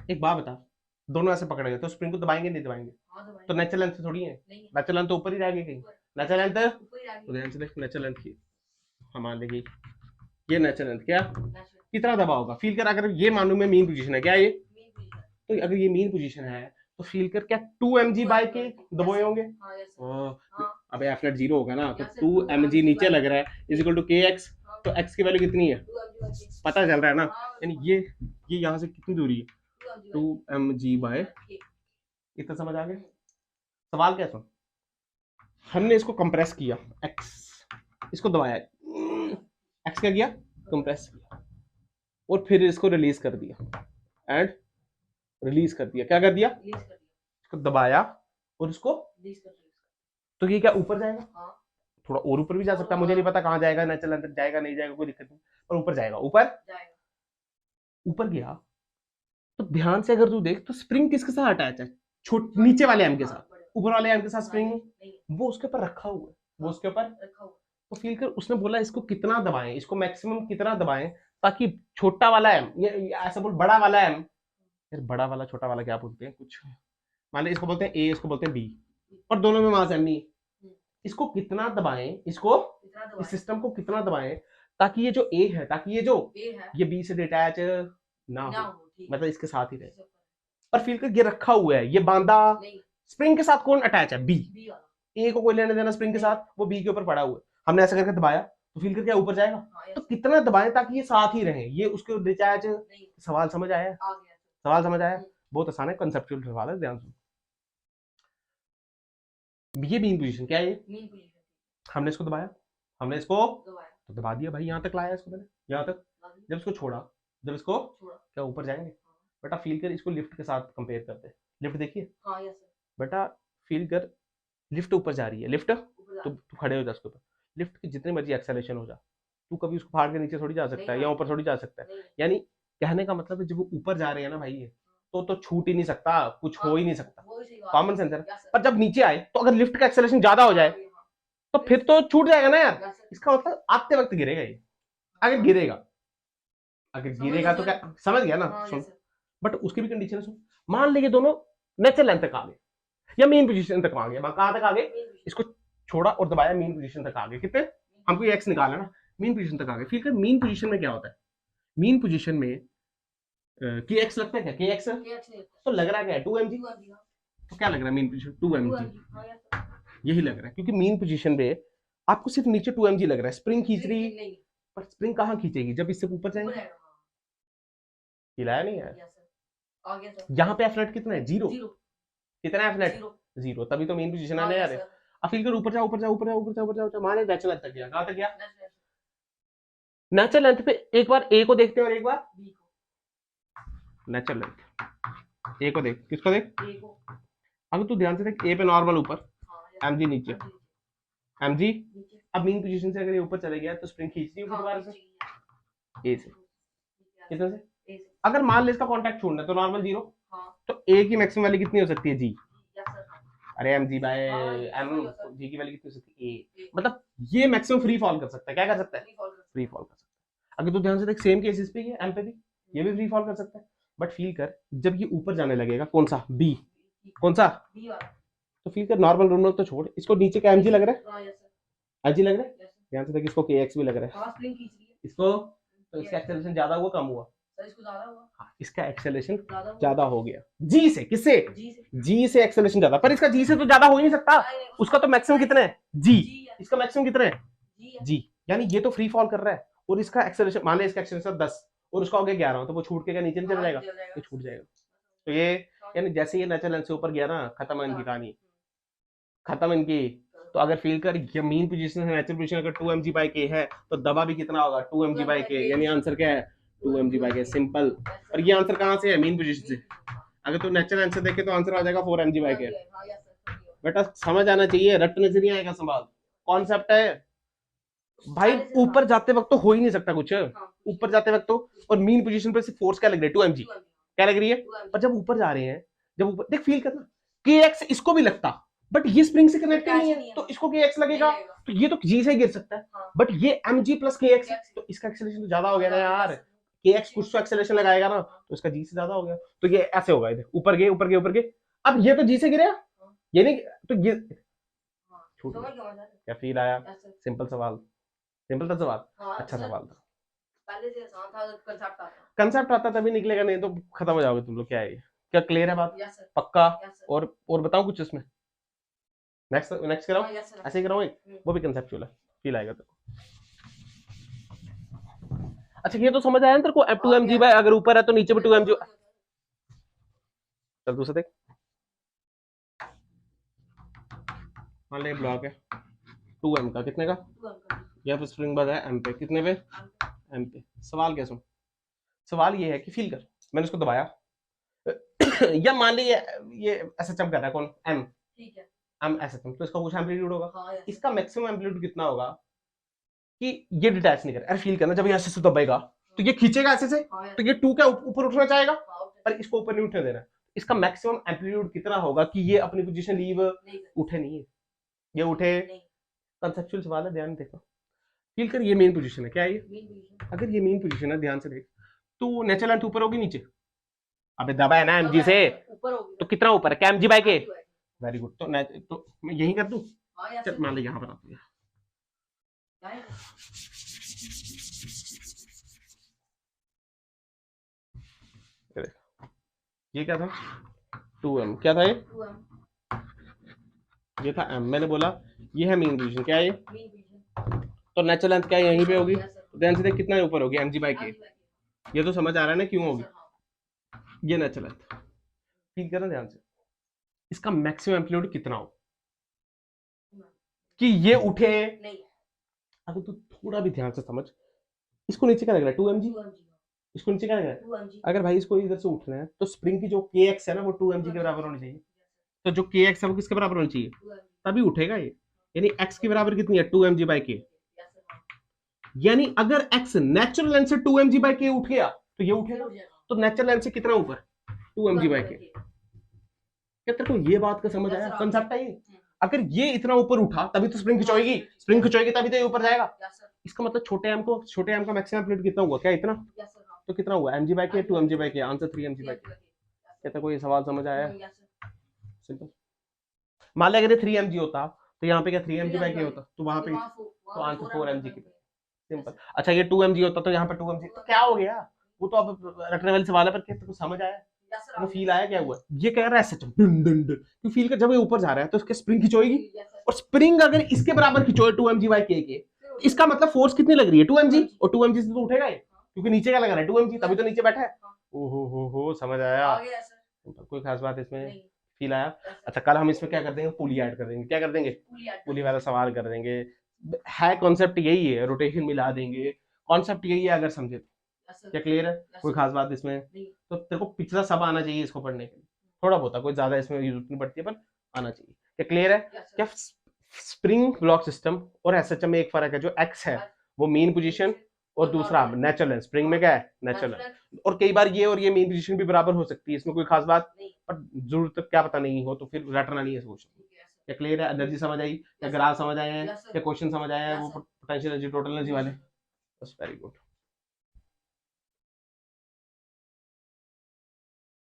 एक बात बता, दोनों ऐसे पकड़ेंगे तो स्प्रिंग को दबाएंगे नहीं दबाएंगे, तो नेचुरल लेंथ से थोड़ी है, नेचुरल लेंथ तो ऊपर ही रहेगी कहीं, नेचुरल लेंथ ऊपर ही आ तो गई ध्यान से देख, नेचुरल लेंथ की हम मान लेंगे ये नेचुरल लेंथ क्या नेचुरल कितना दबाव होगा, फील कर अगर ये मानूं मैं मीन पोजीशन है क्या ये, मीन पोजीशन तो अगर ये मीन पोजीशन है तो फील कर क्या 2 mg/k दबाए होंगे। हाँ यस सर हाँ, हाँ अब एफ नेट जीरो होगा ना तो यहाँ से 2 mg नीचे लग रहा है इज इक्वल टू के एक्स, हाँ तो x की वैल्यू कितनी है 2 mg/k पता चल रहा है ना, हाँ यानी ये यहाँ से कितनी दूरी है 2 mg/k, इतना समझ आ गया। सवाल क्या सुन, हमने इसको कंप्रेस किया x, इसको दबाया x क्या किया कंप्रेस किया और फिर इसको रिलीज कर दिया एंड रिलीज कर दिया, क्या कर दिया रिलीज कर दिया इसको दबाया और इसको, रिलीज कर दिया तो ये क्या ऊपर जाएगा, हाँ थोड़ा और ऊपर भी जा सकता है, मुझे नहीं पता कहाँ जाएगा, नेचुरल अंदर जाएगा नहीं जाएगा कोई दिक्कत नहीं, पर ऊपर जाएगा, ऊपर जाएगा ऊपर गया तो ध्यान से अगर तू देख तो स्प्रिंग किसके साथ अटैच है, छोट नीचे वाले एम के साथ, ऊपर वाले एम के साथ स्प्रिंग वो उसके ऊपर रखा हुआ है, वो उसके ऊपर रखा हुआ तो फील कर उसने बोला इसको कितना दबाएं, इसको मैक्सिमम कितना दबाएं ताकि छोटा वाला एम ये ऐसा बोल बड़ा वाला एम, यार बड़ा वाला छोटा वाला क्या बोलते हैं कुछ, मान ली इसको बोलते हैं ए इसको बोलते हैं बी और दोनों में मास एम नहीं है, इसको कितना दबाएं, इसको इतना इस दबाया सिस्टम को कितना दबाएं ताकि ये जो ए है, ताकि ये जो ये है ये बी से डिटैच ना ना हो, हो ठीक मतलब इसके साथ ही रहे, इससे ऊपर पर फील कर ये रखा हुआ है, ये बांधा नहीं स्प्रिंग के साथ कौन अटैच है बी, बी वाला ए को कोई लेने देना स्प्रिंग के साथ, वो बी के ऊपर पड़ा हुआ है, हमने ऐसा करके दबाया तो फील कर क्या ऊपर जाएगा, हाँ तो यस कितना दबाएं ताकि ये साथ ही रहे, ये उसके डिटैच, नहीं सवाल समझ आया, आ गया सवाल समझ आया, हम्म। बहुत आसान है, कंसेप्चुअल सवाल है, ध्यान सुन। ये बीन पोजीशन क्या है ये, मीन पोजीशन हमने इसको दबाया, हमने इसको दबाया तो दबा दिया भाई, यहाँ तक लाया इसको मैंने, यहाँ तक, लगा जब इसको छोड़ा, जब इसको छोड़ा क्या ऊपर जाएंगे, बेटा फील कर इसको लिफ्ट के साथ कंपेयर करते हैं, लिफ्ट देखिए हाँ यस सर बेटा, फील कर लिफ्ट ऊपर जा रही है, लिफ्ट ऊपर जा तू खड़े हो जा उसके ऊपर, लिफ्ट की जितनी मर्जी एक्सेलेरेशन हो जा, तू कभी उसको फाड़ के नीचे थोड़ी जा सकता है या ऊपर थोड़ी जा सकता है, नहीं यानी कहने का मतलब है जब वो ऊपर जा रहे हैं ना भाई ये तो छूट ही नहीं सकता, कुछ हो ही नहीं सकता, वो सही बात कॉमन सेंस है। यस सर पर जब नीचे आए तो अगर लिफ्ट का एक्सेलेरेशन ज्यादा हो जाए तो फिर तो छूट जाएगा ना यार, यस सर इसका मतलब आते वक्त गिरेगा ये, अगर गिरेगा, अगर गिरेगा तो क्या समझ गया ना, हाँ सुन यस सर बट उसकी भी कंडीशन है, सुन मान लीजिए दोनों नेचुरल लेंथ तक आ गए या मीन पोजीशन तक आ गए, कहां तक आ गए, इसको छोड़ा और दबाया मीन पोजीशन तक आ गए, कितने हमको ये एक्स निकालना ना, मीन पोजीशन तक आ गए, फिर कर मीन पोजीशन में क्या होता है, मीन पोजीशन में के एक्स लगता है क्या, के एक्स तो लग रहा है क्या 2 mg, तो क्या लग रहा है मीन पोजीशन 2 mg, यही लग रहा है क्योंकि मीन पोजीशन पे आपको सिर्फ नीचे 2 mg लग रहा है, स्प्रिंग खींच रही, पर स्प्रिंग कहाँ खींचेगी जब इससे ऊपर जाएंगे, हिलाया नहीं यार, यहाँ पे एफ नेट कितना है जीरो, कितना है एफ नेट जीरो, तभी तो मेन पोजीशन आने यार, अब फील कर ऊपर जा ऊपर जा ऊपर जा ऊपर जा ऊपर जा ऊपर जा, माने नेचुरल लेंथ तक गया, कहाँ तक गया, नेचुरल लेंथ पे एक बार ए को देखते हैं और एक बार नेचुरल लेंथ, ए को देख, किसको देख, अगर तू ध्यान से देख ए पे नॉर्मल ऊपर, एम जी नीचे, एम जी, अब मीन पोजीशन से अगर ये ऊपर चले गया तो स्प्रिंग खींच रही होगी दोबारा से ए से, कितने से, अगर मान ले इसका कांटेक्ट छोड़ना है तो नॉर्मल जीरो, तो ए की मैक्सिमम वैल्यू कितनी हो सकती है जी, अरे m g by m g की वैल्यू कितनी हो सकती है ए, मतलब ये मैक्सिमम फ्री फॉल कर सकता है, क्या कर सकता है फ्री फॉल कर सकता है, अगर तू ध्यान से देख सेम केस इस पे ही है, एम पे भी ये भी फ्री फॉल कर सकता है, बट फील कर जब ये ऊपर जाने लगेगा, कौन सा बी, कौन सा, तो फील कर नॉर्मल रूल तो छोड़, इसको नीचे का एमजी लग रहा है, एमजी लग रहा है, ध्यान से देख इसको के एक्स भी लग रहा है, इसको तो इसका एक्सेलरेशन ज्यादा हुआ कम हुआ, हाँ इसका एक्सेलरेशन ज्यादा हो गया जी से, किससे जी से एक्सेलरेशन ज्यादा, पर इसका जी से तो ज्यादा हो ही नहीं सकता, उसका तो मैक्सिमम कितना है जी, इसका मैक्सिमम कितना है जी, यानी ये तो फ्री फॉल कर रहा है और इसका एक्सेलरेशन मान ले इसका एक्सेलरेशन 10 और उसका हो गया 11, तो वो छूट के क्या नीचे नहीं चला जाएगा, ये छूट जाएगा, तो ये यानी जैसे ये नेचुरल लेंथ से ऊपर गया ना, खत्म है इनकी कहानी, खत्म इनकी, तो अगर फील कर ये मीन पोजीशन है, नेचुरल पोजीशन अगर 2 mg/k है तो दबा भी कितना होगा 2 mg/k, यानी आंसर क्या है 2 mg/k, सिंपल, और ये आंसर कहाँ से है मीन पोजीशन से, अगर तू नेचुरल आंसर देखे तो आंसर आ जाएगा 4 mg/k, बेटा समझ आना चाहिए, रटने से नहीं आएगा सवाल, कॉन्सेप्ट है भाई, ऊपर जाते वक्त तो हो ही नहीं सकता कुछ, ऊपर जाते वक्त तो, और मीन पोजीशन पे सिर्फ फोर्स क्या लग रही है 2 mg, क्या लग रही है, पर जब ऊपर जा रहे हैं, जब ऊपर देख फील करना के एक्स इसको भी लगता, बट ये स्प्रिंग से कनेक्ट नहीं है तो इसको के एक्स लगेगा, तो ये तो जी से गिर सकता है, बट ये M G plus k x, तो इसका एक्सेलरेशन तो ज्यादा हो गया ना यार, के एक्स कुछ तो एक्सेलरेशन लगाएगा ना, तो इसका जी से ज्यादा हो गया, तो ये ऐसे होगा, इधर ऊपर गए ऊपर गए ऊपर गए, अब ये तो जी से गिरा, ये नहीं तो ये छूट गया। समझ गया मैं सर। क्या फील आया? Yes sir. सिंपल सवाल, सिंपल था सवाल, हाँ अच्छा सर, सवाल था। पहले से आसान था, कंसेप्ट आता। कंसेप्ट आता तभी निकलेगा, नहीं तो खत्म हो जाओगे तुम लोग। क्या है ये? क्या क्लियर है बात? Yes sir. पक्का? Yes sir. और बताऊं कुछ इसमें? नेक्स्ट नेक्स्ट कराऊं? हाँ यस सर। ऐसे ही कराऊं एक? वो भी कंसेप्चुअल है, फील आएगा तेरे को। अच्छा ये तो समझ आया ना तेरे को, टू एम जी बाय अगर ऊपर है तो नीचे भी टू एम जी। चल दूसरा देख, मान ले ब्लॉक है 2m का, कितने का? यहाँ पे स्प्रिंग बंद है m पे, कितने पे? m पे। सवाल क्या सुन, सवाल ये है कि फील कर, मैंने उसको दबाया या मान ली ये एसएचएम कर रहा है कौन? m। ठीक है। m एसएचएम, तो इसका कुछ एम्पलीट्यूड होगा। हाँ यस। इसका मैक्सिमम एम्पलीट्यूड कितना होगा कि ये डिटैच नहीं करे? अरे फील करना, जब ये ऐसे से दबाएगा तो ये खींचेगा ऐसे से, हाँ तो ये 2 क्या ऊपर उठना चाहेगा, हाँ, पर इसको ऊपर नहीं उठने देना। इसका मैक्सिमम एम्पलीट्यूड कितना होगा कि ये अपनी पोजीशन लीव नहीं सर। उठे नहीं है, ये उठे। नहीं। कंसेप्चुअल सवाल है, ध्यान देखो। फील कर, ये मेन पोजीशन है, क्या है ये? Main position. अगर ये मेन पोजीशन है, ध्यान से देख, तो नेचुरल लेंथ ऊपर होगी नीचे? अबे दबा है ना mg से, ऊपर होगी तो कितना ऊपर है? क्या mg बाय के? सर। Very good. तो मैं यही कर दूं? हाँ यस चल सर। मान लो यहाँ बनाते हैं। ये क्या था? 2m। क्या था ये? 2m। ये था m। मैंने बोला ये है मेन पोजीशन, क्या है ये? Main position. तो नेचुरल लेंथ क्या है? यहीं पे होगी। Yes sir. तो ध्यान से देख, कितना ऊपर होगी? mg बाय के। ये तो समझ आ रहा है ना क्यों होगी? हाँ। ये नेचुरल लेंथ। फील करना ध्यान से, इसका मैक्सिमम एम्पलीट्यूड कितना हो कि ये उठे? नहीं। अगर तू थोड़ा भी ध्यान से समझ, इसको नीचे क्या लग रहा है? 2mg। 2mg। इसको नीचे क्या लग रहा है? 2mg। अगर भाई इसको इधर से उठना है तो स्प्रिंग की जो kx है ना, वो 2mg के बराबर होनी चाहिए। तो जो kx है वो किसके बराबर होनी चाहिए? 2mg। तभी उठेगा ये। यानी x की बराबर कितनी है? 2mg by k। Yes sir. यानी अगर x नेचुरल लेंथ से 2mg बाय k उठ गया तो ये उठेगा। उठ जाएगा। तो नेचुरल लेंथ से कितना ऊपर? 2mg by k। क्या तेरे को ये बात का समझ आया? कंसेप्ट है ये। अगर ये इतना ऊपर उठा तभी तो स्प्रिंग खिंचोएगी, स्प्रिंग खिंचोएगी तभी तो ये ऊपर जाएगा। Yes sir. इसका मतलब छोटे m का मैक्सिमम एम्पलीट्यूड कितना हुआ? क्या इतना? Yes sir. तो कितना हुआ? mg by k, 2mg by k। Answer 3mg by k। क्या तेरे को ये सवाल समझ आया? Yes sir. सिंपल। मान लिया अगर ये 3mg होता तो यहाँ पे क्या 3mg बाय k होता, तो वहां पे तो आंसर 4mg की। सिंपल। अच्छा ये 2mg होता तो यहाँ पे 2mg, तो क्या हो गया? वो तो अब रटने वाले सवाल है, पर क्या तेरे को समझ आया? तो फील आया क्या हुआ? ये कह रहा है सच डन डन डन, तो फील कर, जब ये ऊपर जा रहा है तो इसके स्प्रिंग खिंचोएगी, और स्प्रिंग अगर इसके बराबर खिंचोए 2mg बाय k के, इसका मतलब फोर्स कितनी लग रही है? 2mg। और 2mg से तो उठेगा ये, क्योंकि नीचे क्या लग रहा है? 2mg, तभी तो नीचे बैठा है। ओहो हो समझ आया? कोई खास बात इसमें? फील आया? अच्छा कल हम इसमें क्या कर देंगे? पुली ऐड कर देंगे। क्या कर देंगे? पुली वाला सवाल कर देंगे। है कॉन्सेप्ट यही है, रोटेशन मिला देंगे, कॉन्सेप्ट यही है अगर समझे तो। क्या क्लियर है? कोई खास बात इसमें? तो तेरे को पिछला सब आना चाहिए इसको पढ़ने के लिए, थोड़ा बहुत, कोई ज्यादा इसमें यूज नहीं पड़ती है, पर आना चाहिए। क्या क्लियर है? क्या स्प्रिंग ब्लॉक सिस्टम और एसएचएम में एक फर्क है, जो एक्स है वो मेन पोजीशन और दूसरा नेचुरल लेंथ। स्प्रिंग में क्या है? Natural length. और कई बार ये और ये मेन पोजीशन भी बराबर हो सकती है, इसमें कोई खास बात, पर जरूरत क्या पता नहीं हो तो फिर रटना नहीं है क्वेश्चन। क्या क्लियर है? एनर्जी समझ आई? या ग्राफ समझ आए हैं? या क्वेश्चन समझ आए हैं वो पोटेंशियल एनर्जी, टोटल एनर्जी वाले? बस वेरी गुड।